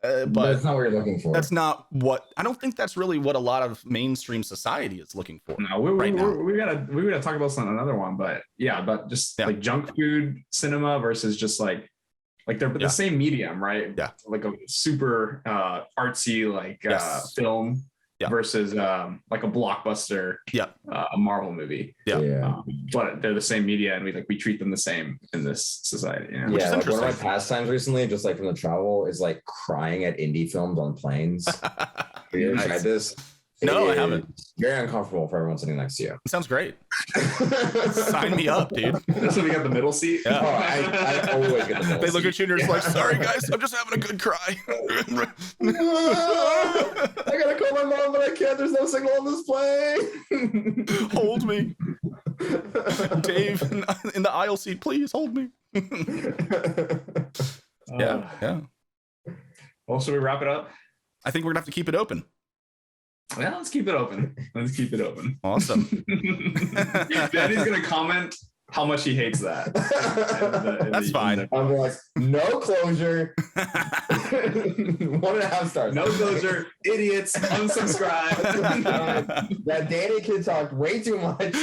but that's not what you're looking for. That's not what I don't think that's really what a lot of mainstream society is looking for. No, we gotta talk about another one, but just like junk food cinema versus just like they're the same medium, right? Yeah, like a super artsy like film versus like a blockbuster, a Marvel movie. But they're the same media, and we treat them the same in this society. Which is interesting. One of my pastimes recently, just like from the travel, is like crying at indie films on planes. Have you ever tried this? No, I haven't. Very uncomfortable for everyone sitting next to you. It sounds great. Sign me up, dude. So we got the middle seat. Yeah. Oh, I always get the middle They look seat. at you and you're just like, sorry guys, I'm just having a good cry. I gotta call my mom, but I can't. There's no signal on this plane. Hold me. Dave, in the aisle seat, please hold me. Yeah. Well, should we wrap it up? I think we're gonna have to keep it open. Yeah, let's keep it open. Awesome. Danny's gonna comment how much he hates that. That's fine. I'm like, no closure. 1.5 stars. No Dozer, idiots, unsubscribe. That Danny kid talked way too much.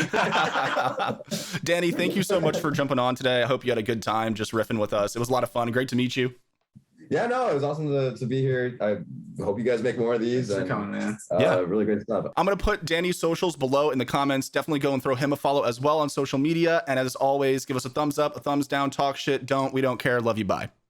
Danny, thank you so much for jumping on today. I hope you had a good time just riffing with us. It was a lot of fun. Great to meet you. Yeah, no, it was awesome to be here. I hope you guys make more of these. Thanks for coming, man. Yeah, really great stuff. I'm going to put Danny's socials below in the comments. Definitely go and throw him a follow as well on social media. And as always, give us a thumbs up, a thumbs down, talk shit. We don't care. Love you. Bye.